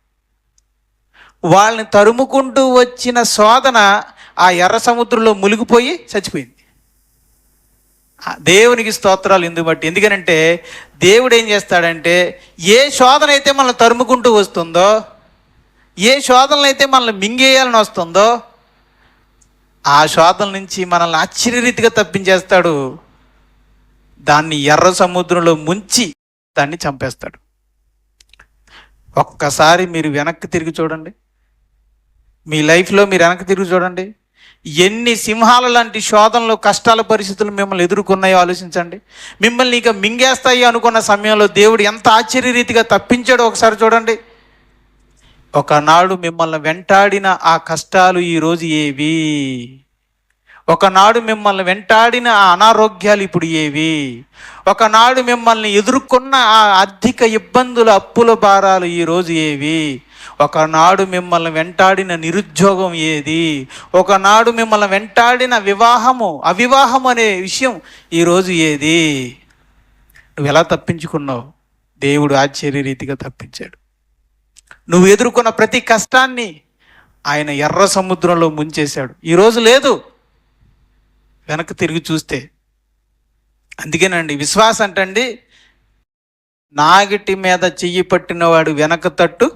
[SPEAKER 1] వాళ్ళని తరుముకుంటూ వచ్చిన శోధన ఆ ఎర్ర సముద్రంలో మునిగిపోయి చచ్చిపోయింది. దేవునికి స్తోత్రాలు. ఎందుకు బట్టి? ఎందుకనంటే దేవుడు ఏం చేస్తాడంటే, ఏ శోధన అయితే మనల్ని తరుముకుంటూ వస్తుందో, ఏ శోధనలు అయితే మనల్ని మింగేయాలని వస్తుందో, ఆ శోధన నుంచి మనల్ని ఆశ్చర్యరీతిగా తప్పించేస్తాడు. దాన్ని ఎర్ర సముద్రంలో ముంచి దాన్ని చంపేస్తాడు. ఒక్కసారి మీరు వెనక్కి తిరిగి చూడండి, మీ లైఫ్లో మీరు వెనక్కి తిరిగి చూడండి. ఎన్ని సింహాల లాంటి శోధనలు, కష్టాల, పరిస్థితులు మిమ్మల్ని ఎదుర్కొన్నాయో ఆలోచించండి. మిమ్మల్ని ఇక మింగేస్తాయి అనుకున్న సమయంలో దేవుడు ఎంత ఆశ్చర్యరీతిగా తప్పించాడో ఒకసారి చూడండి. ఒకనాడు మిమ్మల్ని వెంటాడిన ఆ కష్టాలు ఈరోజు ఏవి? ఒకనాడు మిమ్మల్ని వెంటాడిన ఆ అనారోగ్యాలు ఇప్పుడు ఏవి? ఒకనాడు మిమ్మల్ని ఎదుర్కొన్న ఆ ఆర్థిక ఇబ్బందులు, అప్పుల భారాలు ఈరోజు ఏవి? ఒకనాడు మిమ్మల్ని వెంటాడిన నిరుద్యోగం ఏది? ఒకనాడు మిమ్మల్ని వెంటాడిన వివాహము, అవివాహం అనే విషయం ఈరోజు ఏది? నువ్వు ఎలా తప్పించుకున్నావు? దేవుడు ఆశ్చర్యరీతిగా తప్పించాడు. నువ్వు ఎదుర్కొన్న ప్రతి కష్టాన్ని ఆయన ఎర్ర సముద్రంలో ముంచేశాడు. ఈరోజు లేదు వెనక్కి తిరిగి చూస్తే. అందుకేనండి విశ్వాసం అంటండి, నాగిటి మీద చెయ్యి పట్టినవాడు వెనక తట్టు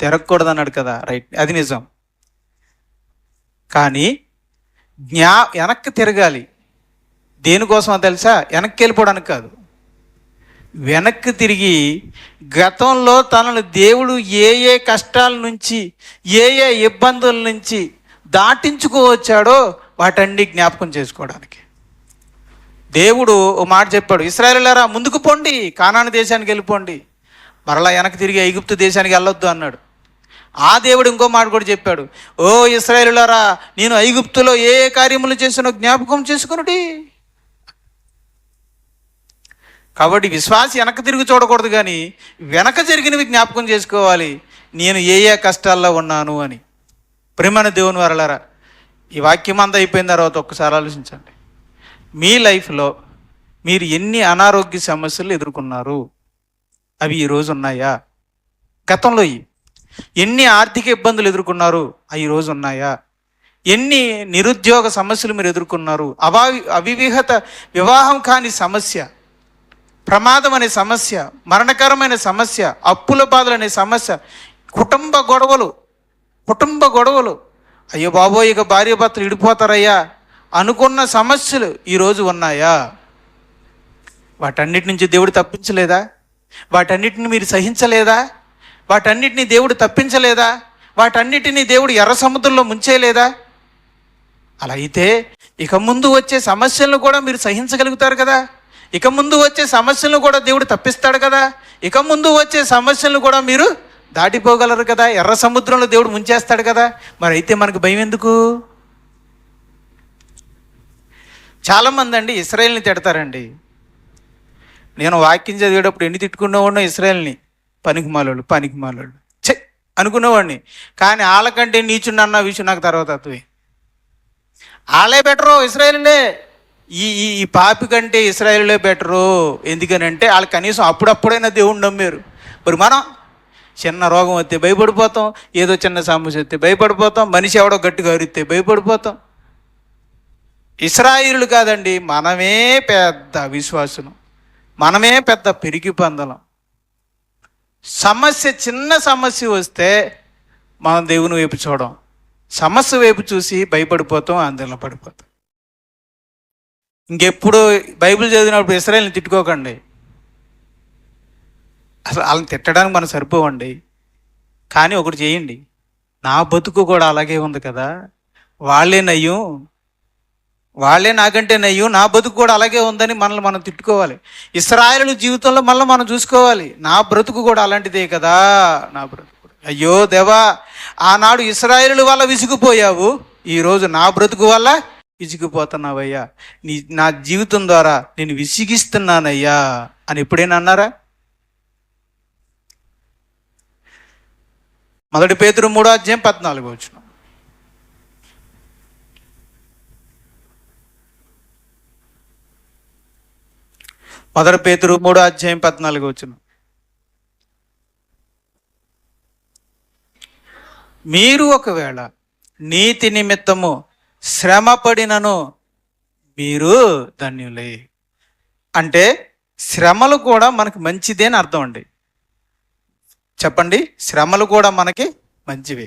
[SPEAKER 1] తిరగకూడదు అన్నాడు కదా. రైట్, అది నిజం. కానీ వెనక్కి తిరగాలి. దేనికోసమో తెలుసా? వెనక్కి వెళ్ళిపోవడానికి కాదు. వెనక్కి తిరిగి గతంలో తనను దేవుడు ఏ ఏ కష్టాల నుంచి, ఏ ఏ ఇబ్బందుల నుంచి దాటించుకోవచ్చాడో వాటన్ని జ్ఞాపకం చేసుకోవడానికి. దేవుడు ఓ మాట చెప్పాడు, ఇశ్రాయేలులారా ముందుకు పోండి, కానాను దేశానికి వెళ్ళిపోండి, మరలా వెనక్కి తిరిగి ఐగుప్తు దేశానికి వెళ్ళొద్దు అన్నాడు. ఆ దేవుడు ఇంకో మాట కూడా చెప్పాడు, ఓ ఇశ్రాయేలులారా నేను ఐగుప్తులో ఏ ఏ కార్యములు చేసినో జ్ఞాపకం చేసుకునుడి. కాబట్టి విశ్వాసి వెనక్కి తిరిగి చూడకూడదు, కానీ వెనక జరిగినవి జ్ఞాపకం చేసుకోవాలి, నేను ఏ ఏ కష్టాల్లో ఉన్నాను అని. ప్రియమైన దేవుని వారలారా, ఈ వాక్యం అంతా అయిపోయిన తర్వాత ఒక్కసారి ఆలోచించండి. మీ లైఫ్లో మీరు ఎన్ని అనారోగ్య సమస్యలు ఎదుర్కొన్నారు? అవి ఈరోజు ఉన్నాయా? గతంలో ఎన్ని ఆర్థిక ఇబ్బందులు ఎదుర్కొన్నారు? అవి ఈరోజు ఉన్నాయా? ఎన్ని నిరుద్యోగ సమస్యలు మీరు ఎదుర్కొన్నారు? అవివాహిత వివాహం కాని సమస్య, ప్రమాదం అనే సమస్య, మరణకరమైన సమస్య, అప్పుల బాధలు అనే సమస్య, కుటుంబ గొడవలు, అయ్యో బాబోయ్ ఇక భార్యాభర్తలు విడిపోతారయ్యా అనుకున్న సమస్యలు ఈరోజు ఉన్నాయా? వాటన్నిటి నుంచి దేవుడు తప్పించలేదా? వాటన్నిటిని మీరు సహించలేదా? వాటన్నిటిని దేవుడు తప్పించలేదా? వాటన్నిటిని దేవుడు ఎర్ర సముద్రంలో ముంచేయలేదా? అలా అయితే ఇక ముందు వచ్చే సమస్యలను కూడా మీరు సహించగలుగుతారు కదా. ఇక ముందు వచ్చే సమస్యలను కూడా దేవుడు తప్పిస్తాడు కదా. ఇక ముందు వచ్చే సమస్యలను కూడా మీరు దాటిపోగలరు కదా. ఎర్ర సముద్రంలో దేవుడు ముంచేస్తాడు కదా. మరి అయితే మనకు భయం ఎందుకు? చాలామంది అండి ఇశ్రాయేల్ని తిడతారండి. నేను వాక్యం చదివేటప్పుడు ఎన్ని తిట్టుకునేవాడినో ఇశ్రాయేల్ని, పనికిమాలోళ్ళు చె అనుకునేవాడిని. కానీ వాళ్ళకంటే నీచుండి అన్న విషయం నాకు తర్వాత అర్థమే. వాళ్ళే బెటరు, ఇశ్రాయేలులే. ఈ ఈ పాపి కంటే ఇశ్రాయేలులే బెటరు. ఎందుకనంటే వాళ్ళు కనీసం అప్పుడప్పుడైనా దేవుణ్ణి నమ్మారు. మరి మనం చిన్న రోగం వస్తే భయపడిపోతాం, ఏదో చిన్న సమస్య వస్తే భయపడిపోతాం, మనిషి ఎవడో గట్టిగా అరిస్తే భయపడిపోతాం. ఇశ్రాయేలులు కాదండి, మనమే పెద్ద విశ్వాసులు, మనమే పెద్ద పిరికి పందలం. చిన్న సమస్య వస్తే మనం దేవుని వైపు చూడం, సమస్య వైపు చూసి భయపడిపోతాం, ఆందోళన పడిపోతాం. ఇంకెప్పుడు బైబిల్ చదివినప్పుడు ఇశ్రాయేలుని తిట్టుకోకండి. అసలు వాళ్ళని తిట్టడానికి మనం సరిపోవండి. కానీ ఒకటి చేయండి, నా బతుకు కూడా అలాగే ఉంది కదా, వాళ్ళే నాకంటే నయ్యం, నా బతుకు కూడా అలాగే ఉందని మనల్ని మనం తిట్టుకోవాలి. ఇశ్రాయేలు జీవితంలో మళ్ళీ మనం చూసుకోవాలి, నా బ్రతుకు కూడా అలాంటిదే కదా, నా బ్రతుకు. అయ్యో దేవా, ఆనాడు ఇశ్రాయేలు వల్ల విసిగిపోయావు, ఈరోజు నా బ్రతుకు వల్ల విసిగిపోతున్నావయ్యా, నా జీవితం ద్వారా నేను విసిగిస్తున్నానయ్యా అని ఎప్పుడైనా అన్నారా? 1 పేతురు 3:14. 1 పేతురు 3:14. మీరు ఒకవేళ నీతి నిమిత్తము శ్రమ పడినను మీరు ధన్యులే. అంటే శ్రమలు కూడా మనకి మంచిదే అని అర్థం అండి. చెప్పండి, శ్రమలు కూడా మనకి మంచివి.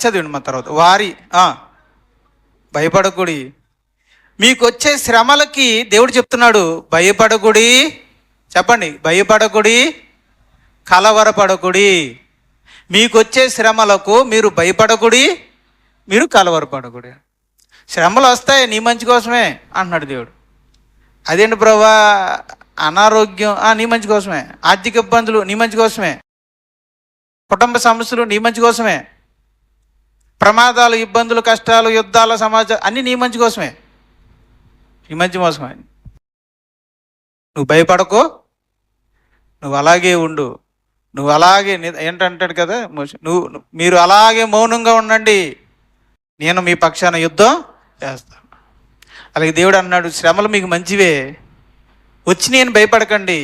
[SPEAKER 1] చదివండి మా తర్వాత. వారి భయపడకుడి, మీకు వచ్చే శ్రమలకి దేవుడు చెప్తున్నాడు, భయపడకుడి. చెప్పండి, భయపడకుడి, కలవరపడకుడి. మీకు వచ్చే శ్రమలకు మీరు భయపడకుడి, మీరు కలవరపడకుడి. శ్రమలు వస్తాయి నీ మంచి కోసమే అంటున్నాడు దేవుడు. అదేంటి ప్రభా, అనారోగ్యం నీ మంచి కోసమే, ఆర్థిక ఇబ్బందులు నీ మంచి కోసమే, కుటుంబ సమస్యలు నీ మంచి కోసమే, ప్రమాదాలు, ఇబ్బందులు, కష్టాలు, యుద్ధాల సమాజం అన్నీ నీ మంచి కోసమే, నీ మంచి కోసమే. నువ్వు భయపడకు, నువ్వు అలాగే ఉండు, నువ్వు అలాగే ఏంటంటాడు కదా, మీరు అలాగే మౌనంగా ఉండండి, నేను మీ పక్షాన యుద్ధం చేస్తాను. అలాగే దేవుడు అన్నాడు, శ్రమలు మీకు మంచివే, వచ్చినాయి అని భయపడకండి,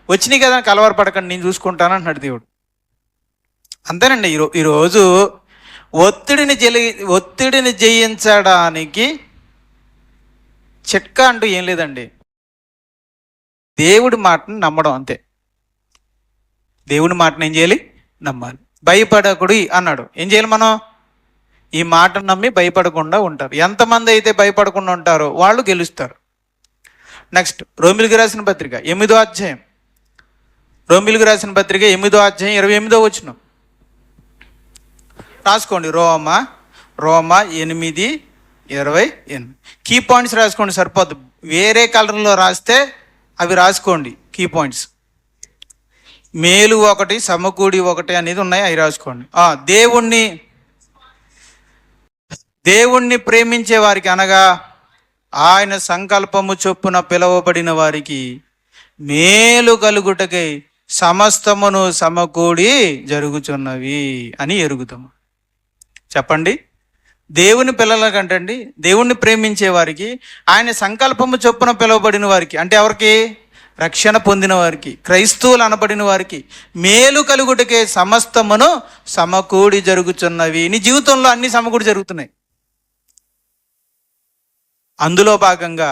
[SPEAKER 1] వచ్చినాయి కదా కలవరపడకండి, నేను చూసుకుంటాను అన్నాడు దేవుడు. అంతేనండి. ఈరోజు ఒత్తిడిని జయించడానికి చిట్కా అంటూ ఏం లేదండి, దేవుడి మాటను నమ్మడం అంతే. దేవుడి మాటను ఏం చేయాలి? నమ్మాలి. భయపడకుడి అన్నాడు, ఏం చేయాలి మనం? ఈ మాటను నమ్మి భయపడకుండా ఉంటారు. ఎంతమంది అయితే భయపడకుండా ఉంటారో వాళ్ళు గెలుస్తారు. నెక్స్ట్, రోమిలికి రాసిన పత్రిక 8వ అధ్యాయం, రోమిలికి రాసిన పత్రిక 8వ అధ్యాయం 28వ వచనం రాసుకోండి. రోమా 8:28. కీ పాయింట్స్ రాసుకోండి, సరిపోద్దు. వేరే కలర్లో రాస్తే అవి రాసుకోండి. కీ పాయింట్స్ మేలు 1, సమకూడి 1 అనేది ఉన్నాయి, అవి రాసుకోండి. దేవుణ్ణి ప్రేమించే వారికి, అనగా ఆయన సంకల్పము చొప్పున పిలువబడిన వారికి మేలు కలుగుటకై సమస్తమును సమకూడి జరుగుచున్నవి అని ఎరుగుతాము. చెప్పండి, దేవుని పిల్లల కంటండి, దేవుణ్ణి ప్రేమించే వారికి, ఆయన సంకల్పము చొప్పున పిలువబడిన వారికి, అంటే ఎవరికి? రక్షణ పొందిన వారికి, క్రైస్తవులు అనబడిన వారికి మేలు కలుగుటకే సమస్తమును సమకూడి జరుగుచున్నవి. నీ జీవితంలో అన్ని సమకూడి జరుగుతున్నాయి. అందులో భాగంగా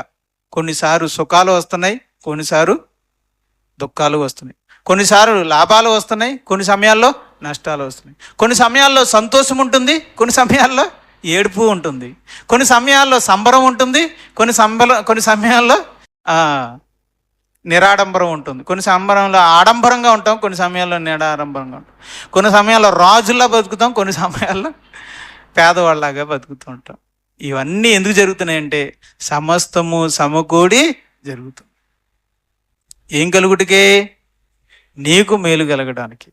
[SPEAKER 1] కొన్నిసార్లు సుఖాలు వస్తున్నాయి, కొన్నిసార్లు దుఃఖాలు వస్తున్నాయి, కొన్నిసార్లు లాభాలు వస్తున్నాయి, కొన్ని సమయాల్లో నష్టాలు వస్తున్నాయి. కొన్ని సమయాల్లో సంతోషం ఉంటుంది, కొన్ని సమయాల్లో ఏడుపు ఉంటుంది, కొన్ని సమయాల్లో సంబరం ఉంటుంది, కొన్ని సమయాల్లో నిరాడంబరం ఉంటుంది, కొన్ని సంబరంలో ఆడంబరంగా ఉంటాం, కొన్ని సమయాల్లో నిరాడంబరంగా ఉంటాం, కొన్ని సమయాల్లో రాజుల్లా బతుకుతాం, కొన్ని సమయాల్లో పేదవాళ్ళలాగా బతుకుతూ ఉంటాం. ఇవన్నీ ఎందుకు జరుగుతున్నాయంటే సమస్తము సమకూడి జరుగుతుంది. ఏం కలుగుటికే? నీకు మేలు కలగడానికి.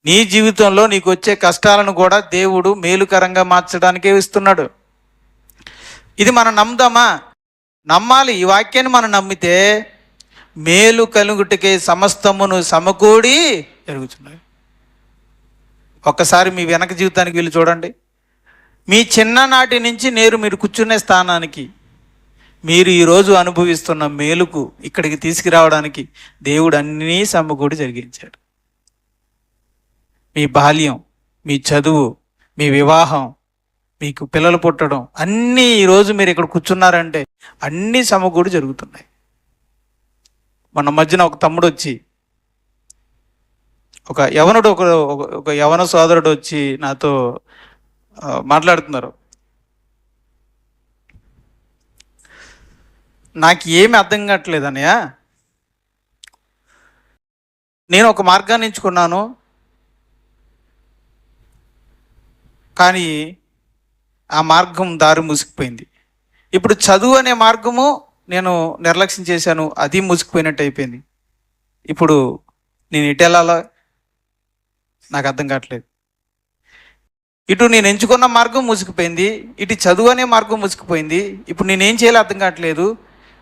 [SPEAKER 1] నీ జీవితంలో నీకు వచ్చే కష్టాలను కూడా దేవుడు మేలుకరంగా మార్చడానికే ఇస్తున్నాడు. ఇది మనం నమ్ముదామా? నమ్మాలి. ఈ వాక్యాన్ని మనం నమ్మితే మేలు కలుగుటికే సమస్తమును సమకూడి జరుగుతున్నాయి. ఒక్కసారి మీ వెనక జీవితానికి వెళ్ళి చూడండి. మీ చిన్ననాటి నుంచి మీరు కూర్చునే స్థానానికి, మీరు ఈరోజు అనుభవిస్తున్న మేలుకు ఇక్కడికి తీసుకురావడానికి దేవుడు అన్నీ సమకూడి జరిగించాడు. మీ బాల్యం, మీ చదువు, మీ వివాహం, మీకు పిల్లలు పుట్టడం, అన్నీ ఈరోజు మీరు ఇక్కడ కూర్చున్నారంటే అన్నీ సమకూడి జరుగుతున్నాయి. మన మధ్యన ఒక తమ్ముడు వచ్చి, ఒక యవన సోదరుడు వచ్చి నాతో మాట్లాడుతున్నారు. నాకు ఏమి అర్థం కావట్లేదు అన్నయ్య, నేను ఒక మార్గాన్ని ఎంచుకున్నాను, కానీ ఆ మార్గం దారి మూసుకుపోయింది. ఇప్పుడు చదువు అనే మార్గము నేను నిర్లక్ష్యం చేశాను, అది మూసుకుపోయినట్టు అయిపోయింది. ఇప్పుడు నేను ఎటు వెళ్ళాలో నాకు అర్థం కావట్లేదు. ఇటు నేను ఎంచుకున్న మార్గం మూసుకుపోయింది, ఇటు చదువు అనే మార్గం మూసుకుపోయింది. ఇప్పుడు నేనేం చేయాలో అర్థం కావట్లేదు.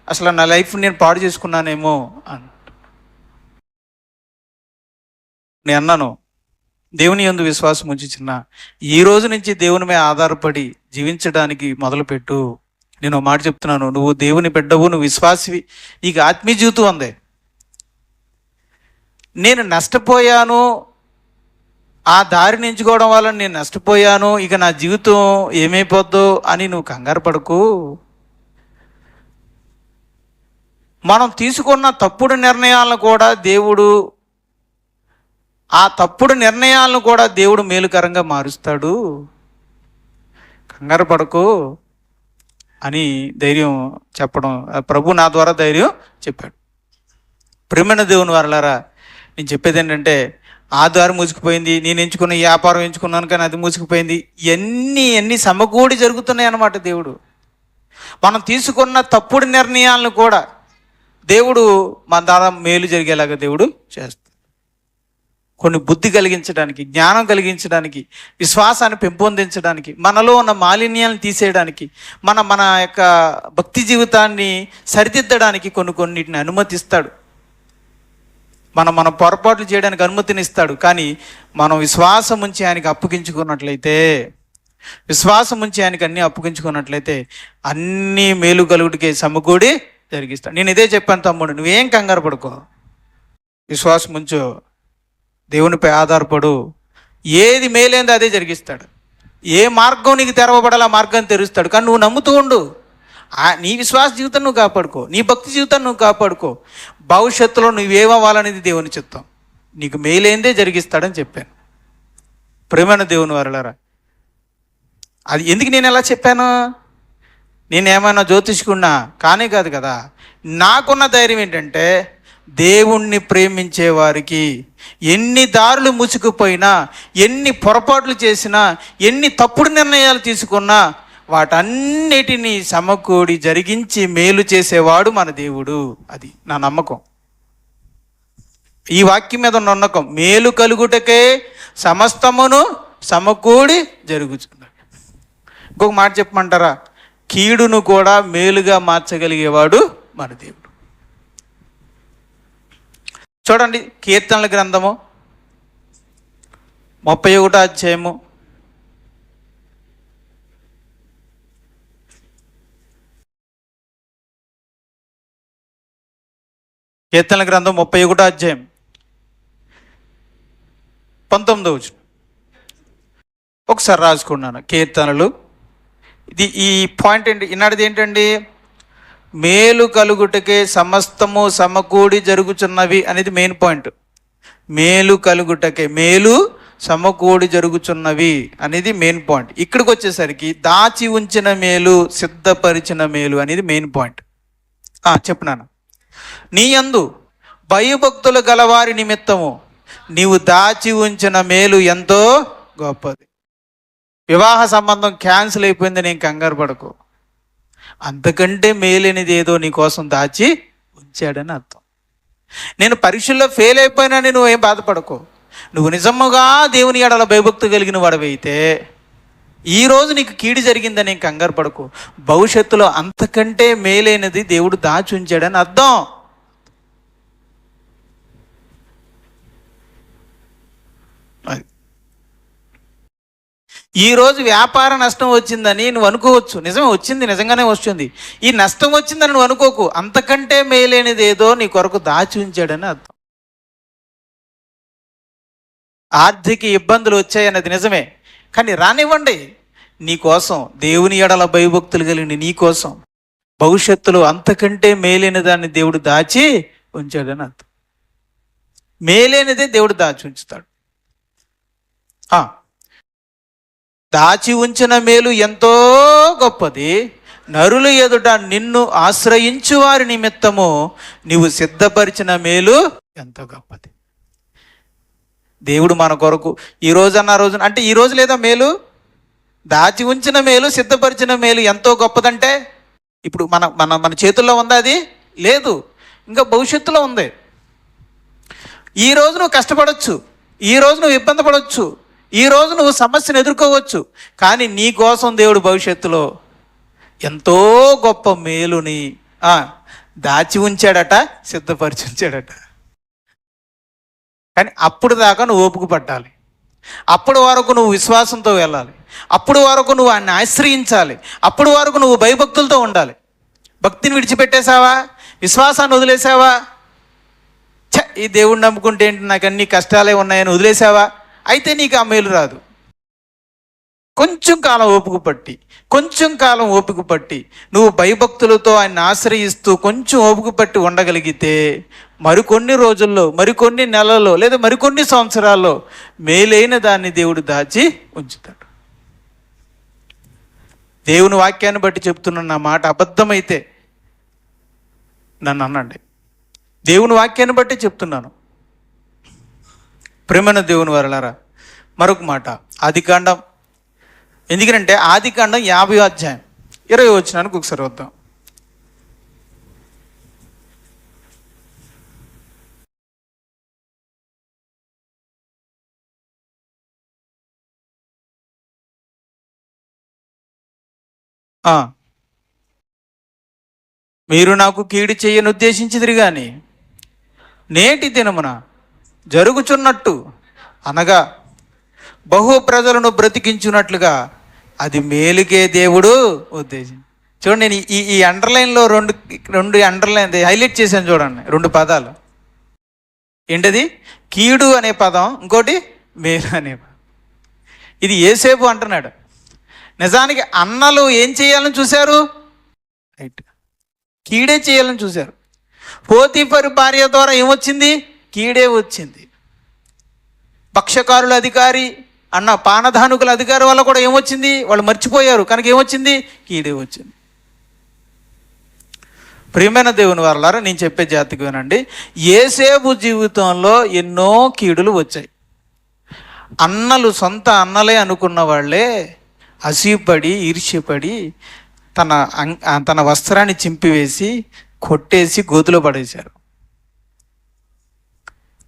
[SPEAKER 1] అసలు నా లైఫ్ నేను పాడు చేసుకున్నానేమో అని నేను అన్నాను. దేవుని యందు విశ్వాసం ఉంచి చిన్న, ఈ రోజు నుంచి దేవుని మీద ఆధారపడి జీవించడానికి మొదలుపెట్టు. నేను మాట చెప్తున్నాను, నువ్వు దేవుని బిడ్డవు, నువ్వు విశ్వాసివి, నీకు ఆత్మీయ జీవితం ఉంది. నేను నష్టపోయాను, ఆ దారిని ఎంచుకోవడం వల్ల నేను నష్టపోయాను, ఇక నా జీవితం ఏమైపోద్దో అని నువ్వు కంగారు పడకు. మనం తీసుకున్న తప్పుడు నిర్ణయాలను కూడా దేవుడు మేలుకరంగా మారుస్తాడు, కంగారు పడకు అని ధైర్యం చెప్పడం, ప్రభు నా ద్వారా ధైర్యం చెప్పాడు. ప్రియమైన దేవుని వారలారా, నేను చెప్పేది ఏంటంటే, ఆ దారి మూసుకుపోయింది, నేను ఎంచుకున్న వ్యాపారం ఎంచుకున్నాను కానీ అది మూసుకుపోయింది, ఇవన్నీ సమకూడి జరుగుతున్నాయి అన్నమాట. దేవుడు మనం తీసుకున్న తప్పుడు నిర్ణయాలను కూడా దేవుడు మన ద్వారా మేలు జరిగేలాగా దేవుడు చేస్తాడు. కొన్ని బుద్ధి కలిగించడానికి, జ్ఞానం కలిగించడానికి, విశ్వాసాన్ని పెంపొందించడానికి, మనలో ఉన్న మాలిన్యాలను తీసేయడానికి, మన యొక్క భక్తి జీవితాన్ని సరిదిద్దడానికి కొన్నిటిని అనుమతిస్తాడు. మన పొరపాట్లు చేయడానికి అనుమతినిస్తాడు. కానీ మనం విశ్వాసం ఉంచి ఆయనకి అప్పగించుకున్నట్లయితే అన్నీ మేలు కలుగుడికే సమకూడి జరిగిస్తాడు. నేను ఇదే చెప్పాను, తమ్ముడు నువ్వేం కంగారు పడుకో, విశ్వాసం ఉంచు, దేవునిపై ఆధారపడు, ఏది మేలేందో అదే జరిగిస్తాడు. ఏ మార్గం నీకు తెరవబడాలి ఆ మార్గాన్ని తెరుస్తాడు. కానీ నువ్వు నమ్ముతూ ఉండు. నీ విశ్వాస జీవితం నువ్వు కాపాడుకో, నీ భక్తి జీవితాన్ని నువ్వు కాపాడుకో. భవిష్యత్తులో నువ్వేమవ్వాలనేది దేవుని చిత్తం, నీకు మేలేందే జరిగిస్తాడని చెప్పాను. ప్రియమైన దేవుని వారలారా, అది ఎందుకు నేను ఎలా చెప్పాను? నేనేమైనా జ్యోతిష్కున్నా కానే కాదు కదా. నాకున్న ధైర్యం ఏంటంటే, దేవుణ్ణి ప్రేమించే వారికి ఎన్ని దారులు ముసుకుపోయినా, ఎన్ని పొరపాట్లు చేసినా, ఎన్ని తప్పుడు నిర్ణయాలు తీసుకున్నా వాటన్నిటినీ సమకూడి జరిగించి మేలు చేసేవాడు మన దేవుడు. అది నా నమ్మకం. ఈ వాక్యం మీద ఉన్న నమ్మకం, మేలు కలుగుటకే సమస్తమును సమకూడి జరుగుతుంది. ఇంకొక మాట చెప్పమంటారా? కీడును కూడా మేలుగా మార్చగలిగేవాడు మన దేవుడు. చూడండి, కీర్తనల గ్రంథము 31వ అధ్యాయము 31వ అధ్యాయం 19వ వచనం ఒకసారి రాసుకున్నాను. కీర్తనలు, ఈ పాయింట్ ఏంటి ఈనాటిది ఏంటండి? మేలు కలుగుటకే సమస్తము సమకూడి జరుగుచున్నవి అనేది మెయిన్ పాయింట్. మేలు కలుగుటకే, మేలు సమకూడి జరుగుచున్నవి అనేది మెయిన్ పాయింట్. ఇక్కడికి వచ్చేసరికి దాచి ఉంచిన మేలు, సిద్ధపరిచిన మేలు అనేది మెయిన్ పాయింట్. చెప్పున్నాను. నీ యందు భయభక్తులు గలవారి నిమిత్తము నీవు దాచి ఉంచిన మేలు ఎంతో గొప్పది. వివాహ సంబంధం క్యాన్సిల్ అయిపోయింది, నేను కంగారు పడకు. అంతకంటే మేలైనది ఏదో నీ కోసం దాచి ఉంచాడని అర్థం. నేను పరీక్షల్లో ఫెయిల్ అయిపోయినాని నువ్వేం బాధపడకు. నువ్వు నిజముగా దేవుని ఎడల భయభక్తి కలిగిన వాడవైతే ఈరోజు నీకు కీడు జరిగిందని నేను కంగారు పడకు. భవిష్యత్తులో అంతకంటే మేలైనది దేవుడు దాచి ఉంచాడని అర్థం. ఈరోజు వ్యాపార నష్టం వచ్చిందని నువ్వు అనుకోవచ్చు, నిజమే వచ్చింది, నిజంగానే వస్తుంది. ఈ నష్టం వచ్చిందని నువ్వు అనుకోకు, అంతకంటే మేలైనది ఏదో నీ కొరకు దాచి ఉంచాడని అర్థం. ఆర్థిక ఇబ్బందులు వచ్చాయన్నది నిజమే, కానీ రానివ్వండి. నీ కోసం, దేవుని ఎడల భయభక్తులు కలిగిన నీ కోసం భవిష్యత్తులో అంతకంటే మేలైన దాన్ని దేవుడు దాచి ఉంచాడని అర్థం. మేలైనదే దేవుడు దాచి ఉంచుతాడు. దాచి ఉంచిన మేలు ఎంతో గొప్పది, నరుల ఎదుట నిన్ను ఆశ్రయించు వారి నిమిత్తము నీవు సిద్ధపరిచిన మేలు ఎంతో గొప్పది. దేవుడు మన కొరకు ఈ రోజన్న రోజున, అంటే ఈ రోజు లేదా మేలు, దాచి ఉంచిన మేలు, సిద్ధపరిచిన మేలు ఎంతో గొప్పదంటే ఇప్పుడు మన మన మన చేతుల్లో ఉందా? అది లేదు, ఇంకా భవిష్యత్తులో ఉంది. ఈరోజు నువ్వు కష్టపడవచ్చు, ఈరోజు నువ్వు ఇబ్బంది పడవచ్చు, ఈరోజు నువ్వు సమస్యను ఎదుర్కోవచ్చు, కానీ నీ కోసం దేవుడు భవిష్యత్తులో ఎంతో గొప్ప మేలుని దాచి ఉంచాడట, సిద్ధపరిచి ఉంచాడట. కానీ అప్పుడు దాకా నువ్వు ఓపిక పట్టాలి, అప్పటి వరకు నువ్వు విశ్వాసంతో వెళ్ళాలి, అప్పుడు వరకు నువ్వు ఆయన్ని ఆశ్రయించాలి, అప్పుడు వరకు నువ్వు భయభక్తులతో ఉండాలి. భక్తిని విడిచిపెట్టేశావా, విశ్వాసాన్ని వదిలేసావా, ఈ దేవుడిని నమ్ముకుంటే ఏంటి, నాకు అన్ని కష్టాలే ఉన్నాయని వదిలేసావా, అయితే నీకు ఆ మేలు రాదు. కొంచెం కాలం ఓపిక పట్టి నువ్వు భయభక్తులతో ఆయన్ని ఆశ్రయిస్తూ కొంచెం ఓపిక పట్టి ఉండగలిగితే మరికొన్ని రోజుల్లో, మరికొన్ని నెలల్లో, లేదా మరికొన్ని సంవత్సరాల్లో మేలైన దాన్ని దేవుడు దాచి ఉంచుతాడు. దేవుని వాక్యాన్ని బట్టి చెప్తున్న నా మాట అబద్ధమైతే నన్ను అనండి. దేవుని వాక్యాన్ని బట్టి చెప్తున్నాను. ప్రేమైన దేవుని వారలారా, మరొక మాట, ఆదికాండం, ఎందుకంటే ఆదికాండం 50వ అధ్యాయం 20వ వచనానికి ఒకసారి వద్దాం. మీరు నాకు కీడు చేయని ఉద్దేశించిదిరి కానీ నేటి దినమున జరుగుచున్నట్టు, అనగా బహు ప్రజలను బ్రతికించున్నట్లుగా అది మేలుకే దేవుడు ఉద్దేశం. చూడండి, నేను ఈ అండర్లైన్లో రెండు అండర్లైన్ హైలైట్ చేశాను. చూడండి, 2 పదాలు. ఏంటది? కీడు అనే పదం, ఇంకోటి మేలు అనే పదం. ఇది యోసేపు అంటున్నాడు. నిజానికి అన్నలు ఏం చేయాలని చూశారు? రైట్, కీడే చేయాలని చూశారు. పోతీఫరు భార్య ద్వారా ఏమొచ్చింది? కీడే వచ్చింది. పక్షకారుల అధికారి అన్న పానధానుకుల అధికారి వల్ల కూడా ఏమొచ్చింది? వాళ్ళు మర్చిపోయారు, కనుక ఏమొచ్చింది? కీడే వచ్చింది. ప్రియమైన దేవుని వారలారా, నేను చెప్పే జాతికి వినండి. యోసేపు జీవితంలో ఎన్నో కీడులు వచ్చాయి. అన్నలు, సొంత అన్నలే అనుకున్న వాళ్ళే అసూయపడి, ఈర్ష్యపడి తన వస్త్రాన్ని చింపివేసి, కొట్టేసి గోతులో పడేశారు.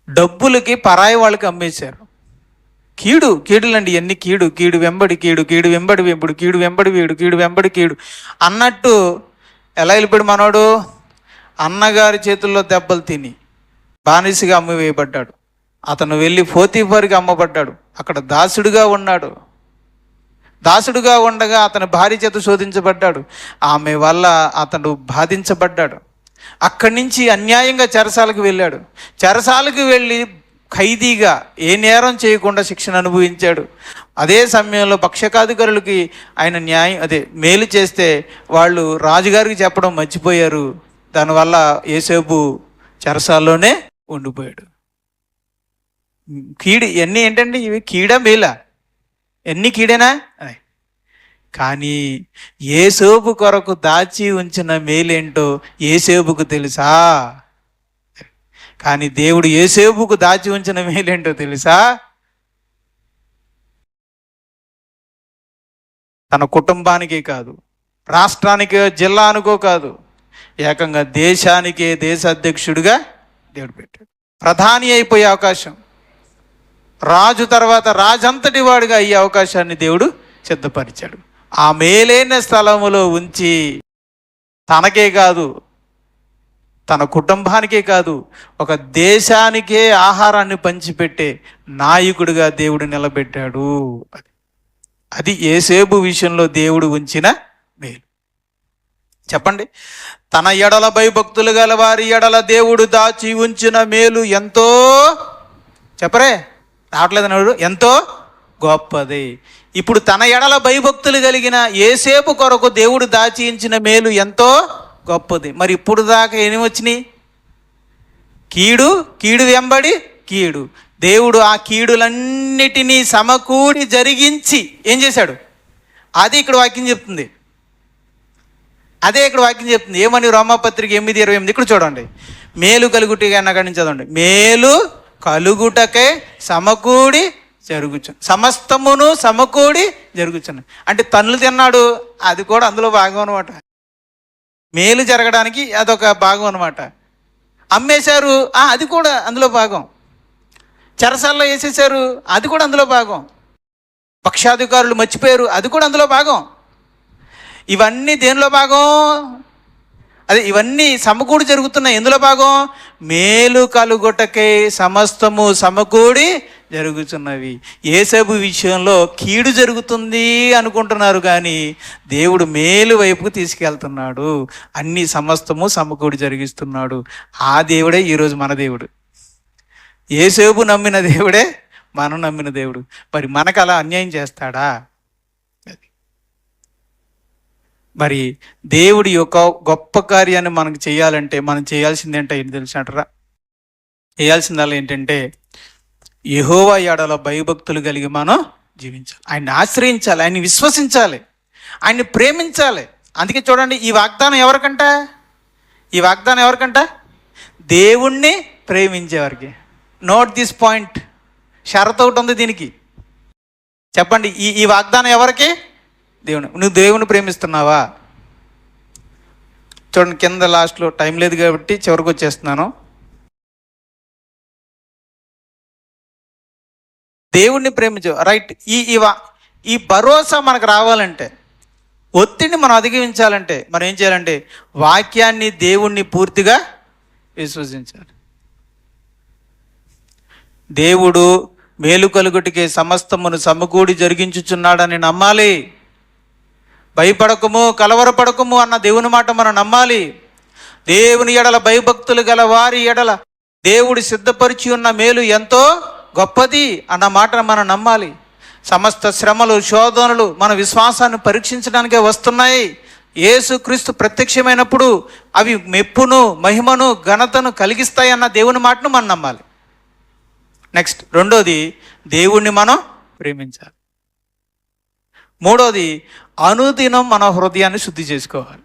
[SPEAKER 1] డబ్బులకి పరాయి వాళ్ళకి అమ్మేశారు. కీడులండి ఎన్ని, కీడు వెంబడి కీడు అన్నట్టు ఎలా వెళ్ళిపోయాడు మనోడు? అన్నగారి చేతుల్లో దెబ్బలు తిని బానిసగా అమ్మివేయబడ్డాడు. అతను వెళ్ళి పోతీఫరుకి అమ్మబడ్డాడు. అక్కడ దాసుడుగా ఉన్నాడు. దాసుడుగా ఉండగా అతని భార్య చేత శోధించబడ్డాడు. ఆమె వల్ల అతడు బాధించబడ్డాడు. అక్కడి నుంచి అన్యాయంగా చెరసాలకు వెళ్ళాడు. చెరసాలకు వెళ్ళి ఖైదీగా ఏ నేరం చేయకుండా శిక్షణ అనుభవించాడు. అదే సమయంలో పక్షకాధికారులకి ఆయన మేలు చేస్తే వాళ్ళు రాజుగారికి చెప్పడం మర్చిపోయారు. దానివల్ల యోసేపు చెరసాల్లోనే ఉండిపోయాడు. కీడు ఎన్ని ఏంటండి ఇవి? కీడా మేలా? ఎన్ని కీడేనా? కానీ యేసేపు కొరకు దాచి ఉంచిన మేలేంటో యేసేపుకు తెలుసా? కానీ దేవుడు యేసేపుకు దాచి ఉంచిన మేలేంటో తెలుసా? తన కుటుంబానికే కాదు, రాష్ట్రానికే, జిల్లానికో కాదు, ఏకంగా దేశానికే దేశ అధ్యక్షుడిగా దేవుడు పెట్టాడు. ప్రధాని అయిపోయే అవకాశం, రాజు తర్వాత రాజంతటి వాడిగా అయ్యే అవకాశాన్ని దేవుడు సిద్ధపరిచాడు. ఆ మేలైన స్థలములో ఉంచి తనకే కాదు, తన కుటుంబానికే కాదు, ఒక దేశానికే ఆహారాన్ని పంచిపెట్టే నాయకుడిగా దేవుడు నిలబెట్టాడు. అది యేసేపు విషయంలో దేవుడు ఉంచిన మేలు. చెప్పండి, తన ఎడల భయభక్తులు గల వారి ఎడల దేవుడు దాచి ఉంచిన మేలు ఎంతో, చెప్పరే, రావట్లేదు, ఎంతో గొప్పది. ఇప్పుడు తన ఎడల భయభక్తులు కలిగిన యేసేపు కొరకు దేవుడు దాచి ఉంచిన మేలు ఎంతో గొప్పది. మరి ఇప్పుడు దాకా ఏమి వచ్చినాయి? కీడు, కీడు వెంబడి కీడు. దేవుడు ఆ కీడులన్నిటినీ సమకూడి జరిగించి ఏం చేశాడు? అది ఇక్కడ వాక్యం చెప్తుంది. అదే ఇక్కడ వాక్యం చెప్తుంది. ఏమని? రోమాపత్రిక 8:28 ఇక్కడ చూడండి. మేలు కలుగుటగా అన్నకాడి నుంచి చదవండి. మేలు కలుగుటకే సమకూడి జరుగుచు, సమస్తమును సమకూడి జరుగుచున్నాయి. అంటే తన్నులు తిన్నాడు, అది కూడా అందులో భాగం అనమాట. మేలు జరగడానికి అదొక భాగం అనమాట. అమ్మేశారు, అది కూడా అందులో భాగం. చెరసాల్లో వేసేసారు, అది కూడా అందులో భాగం. పక్షాధికారులు మర్చిపోయారు, అది కూడా అందులో భాగం. ఇవన్నీ దేనిలో భాగం? అదే ఇవన్నీ సమకూడి జరుగుతున్నాయి. ఎందులో భాగం? మేలు కలుగొట్టకే సమస్తము సమకూడి జరుగుతున్నవి. యేసేపు విషయంలో కీడు జరుగుతుంది అనుకుంటున్నారు, కానీ దేవుడు మేలు వైపుకు తీసుకెళ్తున్నాడు. అన్ని సమస్తము సమకూడి జరిగిస్తున్నాడు. ఆ దేవుడే ఈరోజు మన దేవుడు. యేసేపు నమ్మిన దేవుడే మనం నమ్మిన దేవుడు. మరి మనకు అలా అన్యాయం చేస్తాడా? మరి దేవుడి యొక్క గొప్ప కార్యాన్ని మనకు చేయాలంటే మనం చేయాల్సింది ఏంటో ఏం తెలిసినట్రా? చేయాల్సిందల్లా ఏంటంటే యెహోవా ఎడల భయభక్తులు కలిగి మనం జీవించాలి, ఆయన్ని ఆశ్రయించాలి, ఆయన్ని విశ్వసించాలి, ఆయన్ని ప్రేమించాలి. అందుకే చూడండి, ఈ వాగ్దానం ఎవరికంట? ఈ వాగ్దానం ఎవరికంట? దేవుణ్ణి ప్రేమించేవారికి. Note this point. షరతు ఒకటి ఉంది దీనికి. చెప్పండి, ఈ వాగ్దానం ఎవరికి? దేవుని. నువ్వు దేవుని ప్రేమిస్తున్నావా? చూడండి కింద లాస్ట్లో, టైం లేదు కాబట్టి చివరికి వచ్చేస్తున్నాను. దేవుణ్ణి ప్రేమించు, రైట్. ఈ భరోసా మనకు రావాలంటే, ఒత్తిడిని మనం అధిగమించాలంటే మనం ఏం చేయాలంటే వాక్యాన్ని, దేవుణ్ణి పూర్తిగా విశ్వసించాలి. దేవుడు మేలు కలుగుటికే సమస్తమును సమకూడి జరిగించుచున్నాడని నమ్మాలి. భయపడకము, కలవరపడకము అన్న దేవుని మాట మనం నమ్మాలి. దేవుని ఎడల భయభక్తులు గల వారి ఎడల దేవుడు సిద్ధపరిచి ఉన్న మేలు ఎంతో గొప్పది అన్న మాటను మనం నమ్మాలి. సమస్త శ్రమలు, శోధనలు మన విశ్వాసాన్ని పరీక్షించడానికే వస్తున్నాయి. యేసుక్రీస్తు ప్రత్యక్షమైనప్పుడు అవి మెప్పును, మహిమను, ఘనతను కలిగిస్తాయన్న దేవుని మాటను మనం నమ్మాలి. నెక్స్ట్, రెండోది, దేవుణ్ణి మనం ప్రేమించాలి. మూడోది, అనుదినం మన హృదయాన్ని శుద్ధి చేసుకోవాలి.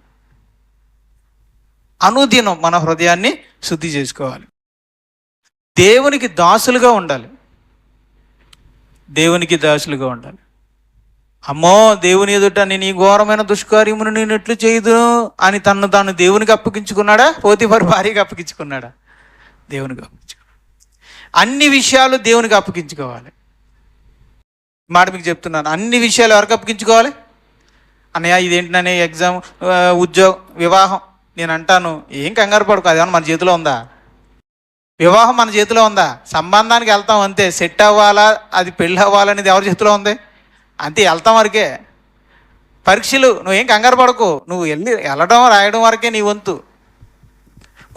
[SPEAKER 1] అనుదినం మన హృదయాన్ని శుద్ధి చేసుకోవాలి. దేవునికి దాసులుగా ఉండాలి. దేవునికి దాసులుగా ఉండాలి. అమ్మో, దేవుని ఎదుట నేను ఈ ఘోరమైన దుష్కార్యమును నేను ఎట్లు చేయదు అని తను తాను దేవునికి అప్పగించుకున్నాడా? పోతీఫరు భార్యకి అప్పగించుకున్నాడా? దేవునికి అప్పగించుకున్నాడు. అన్ని విషయాలు దేవునికి అప్పగించుకోవాలి. మాట మీకు చెప్తున్నాను, అన్ని విషయాలు ఎవరికి అప్పగించుకోవాలి? అన్నయ్య ఇదేంటనే ఎగ్జామ్, ఉద్యోగం, వివాహం. నేను అంటాను, ఏం కంగారు పడుకో, అదేమన్నా మన చేతిలో ఉందా? వివాహం మన చేతిలో ఉందా? సంబంధానికి వెళ్తాం అంతే. సెట్ అవ్వాలా, అది పెళ్ళి అవ్వాలనేది ఎవరి చేతిలో ఉంది? అంతే, వెళ్తాం వరకే. పరీక్షలు నువ్వేం కంగారు పడకు, నువ్వు వెళ్ళడం రాయడం వరకే నీ వంతు.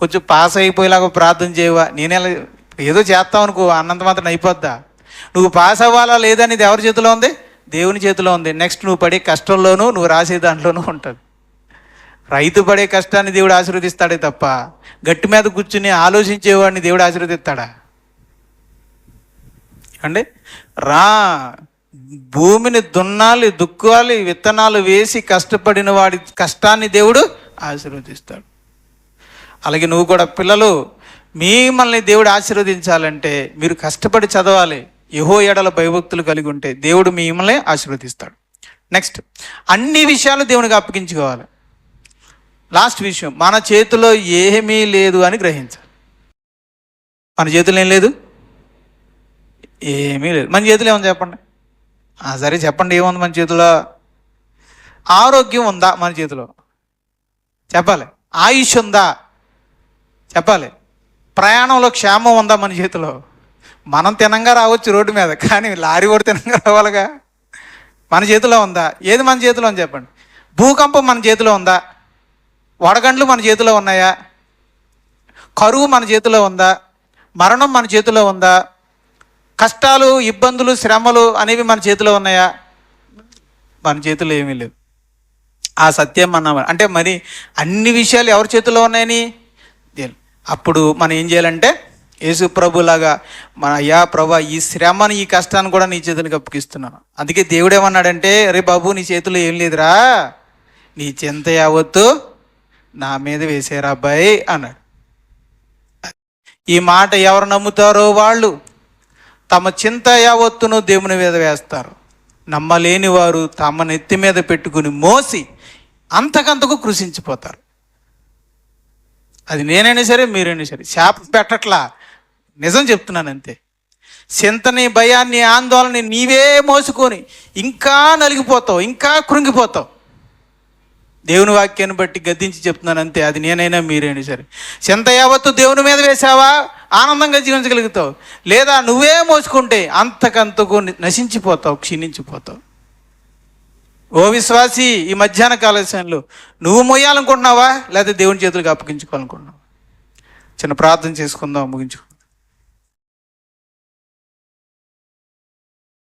[SPEAKER 1] కొంచెం పాస్ అయిపోయేలాగా ప్రార్థన చేయవా? నేనే ఏదో చేస్తావు అనుకో, అన్నంత మాత్రం అయిపోద్దా? నువ్వు పాస్ అవ్వాలా లేదనేది ఎవరి చేతిలో ఉంది? దేవుని చేతిలో ఉంది. నెక్స్ట్, నువ్వు పడే కష్టంలోనూ నువ్వు రాసే దాంట్లోనూ ఉంటుంది. రైతు పడే కష్టాన్ని దేవుడు ఆశీర్వదిస్తాడే తప్ప గట్టి మీద కూర్చుని ఆలోచించేవాడిని దేవుడు ఆశీర్వదిస్తాడా? అంటే రా, భూమిని దున్నాలి, దుక్కాలి, విత్తనాలు వేసి కష్టపడిన వాడి కష్టాన్ని దేవుడు ఆశీర్వదిస్తాడు. అలాగే నువ్వు కూడా పిల్లలు, మిమ్మల్ని దేవుడు ఆశీర్వదించాలంటే మీరు కష్టపడి చదవాలి, యెహోవా యెడల భయభక్తులు కలిగి ఉంటే దేవుడు మిమ్మల్ని ఆశీర్వదిస్తాడు. నెక్స్ట్, అన్ని విషయాలు దేవునికి అప్పగించుకోవాలి. లాస్ట్ విషయం, మన చేతిలో ఏమీ లేదు అని గ్రహించాలి. మన చేతిలో ఏం లేదు, ఏమీ లేదు. మన చేతిలో ఏముంది చెప్పండి? సరే చెప్పండి, ఏముంది మన చేతిలో? ఆరోగ్యం ఉందా మన చేతిలో? చెప్పాలి. ఆయుష్ ఉందా? చెప్పాలి. ప్రయాణంలో క్షేమం ఉందా మన చేతిలో? మనం తినంగా రావచ్చు రోడ్డు మీద, కానీ లారీ కూడా తినంగా రావాలిగా. మన చేతిలో ఉందా? ఏది మన చేతిలో అని చెప్పండి. భూకంపం మన చేతిలో ఉందా? వడగండ్లు మన చేతిలో ఉన్నాయా? కరువు మన చేతిలో ఉందా? మరణం మన చేతిలో ఉందా? కష్టాలు, ఇబ్బందులు, శ్రమలు అనేవి మన చేతిలో ఉన్నాయా? మన చేతిలో ఏమీ లేదు. ఆ సత్యం అన్న అంటే మరి అన్ని విషయాలు ఎవరి చేతిలో ఉన్నాయని అప్పుడు మనం ఏం చేయాలంటే యేసు ప్రభులాగా మన అయ్యా ప్రభా, ఈ శ్రమని, ఈ కష్టాన్ని కూడా నీ చేతులకు అప్పగిస్తున్నాను. అందుకే దేవుడు ఏమన్నాడంటే, రే బాబు, నీ చేతిలో ఏం లేదురా, నీ చింత యావత్తు నా మీద వేసేరా అబ్బాయి అన్నాడు. ఈ మాట ఎవరు నమ్ముతారో వాళ్ళు తమ చింత యావత్తును దేవుని మీద వేస్తారు. నమ్మలేని వారు తమ నెత్తి మీద పెట్టుకుని మోసి అంతకంతకు కృషించిపోతారు. అది నేనైనా సరే, మీరైనా సరే. శాప పెట్టట్లా, నిజం చెప్తున్నాను అంతే. చింతని, భయాన్ని, ఆందోళనని నీవే మోసుకొని ఇంకా నలిగిపోతావు, ఇంకా కృంగిపోతావు. దేవుని వాక్యాన్ని బట్టి గద్దించి చెప్తున్నాను అంతే. అది నేనైనా మీరైనా సరే. చింత యావత్తు దేవుని మీద వేసావా, ఆనందంగా జీవించగలుగుతావు. లేదా నువ్వే మోసుకుంటే అంతకంతకు నశించిపోతావు, క్షీణించిపోతావు. ఓ విశ్వాసి, ఈ మధ్యాహ్న కాలశంలో నువ్వు మోయాలనుకుంటున్నావా, లేదా దేవుని చేతులకు అప్పగించుకోవాలనుకుంటున్నావా? చిన్న ప్రార్థన చేసుకుందాం, ముగించుకుందాం.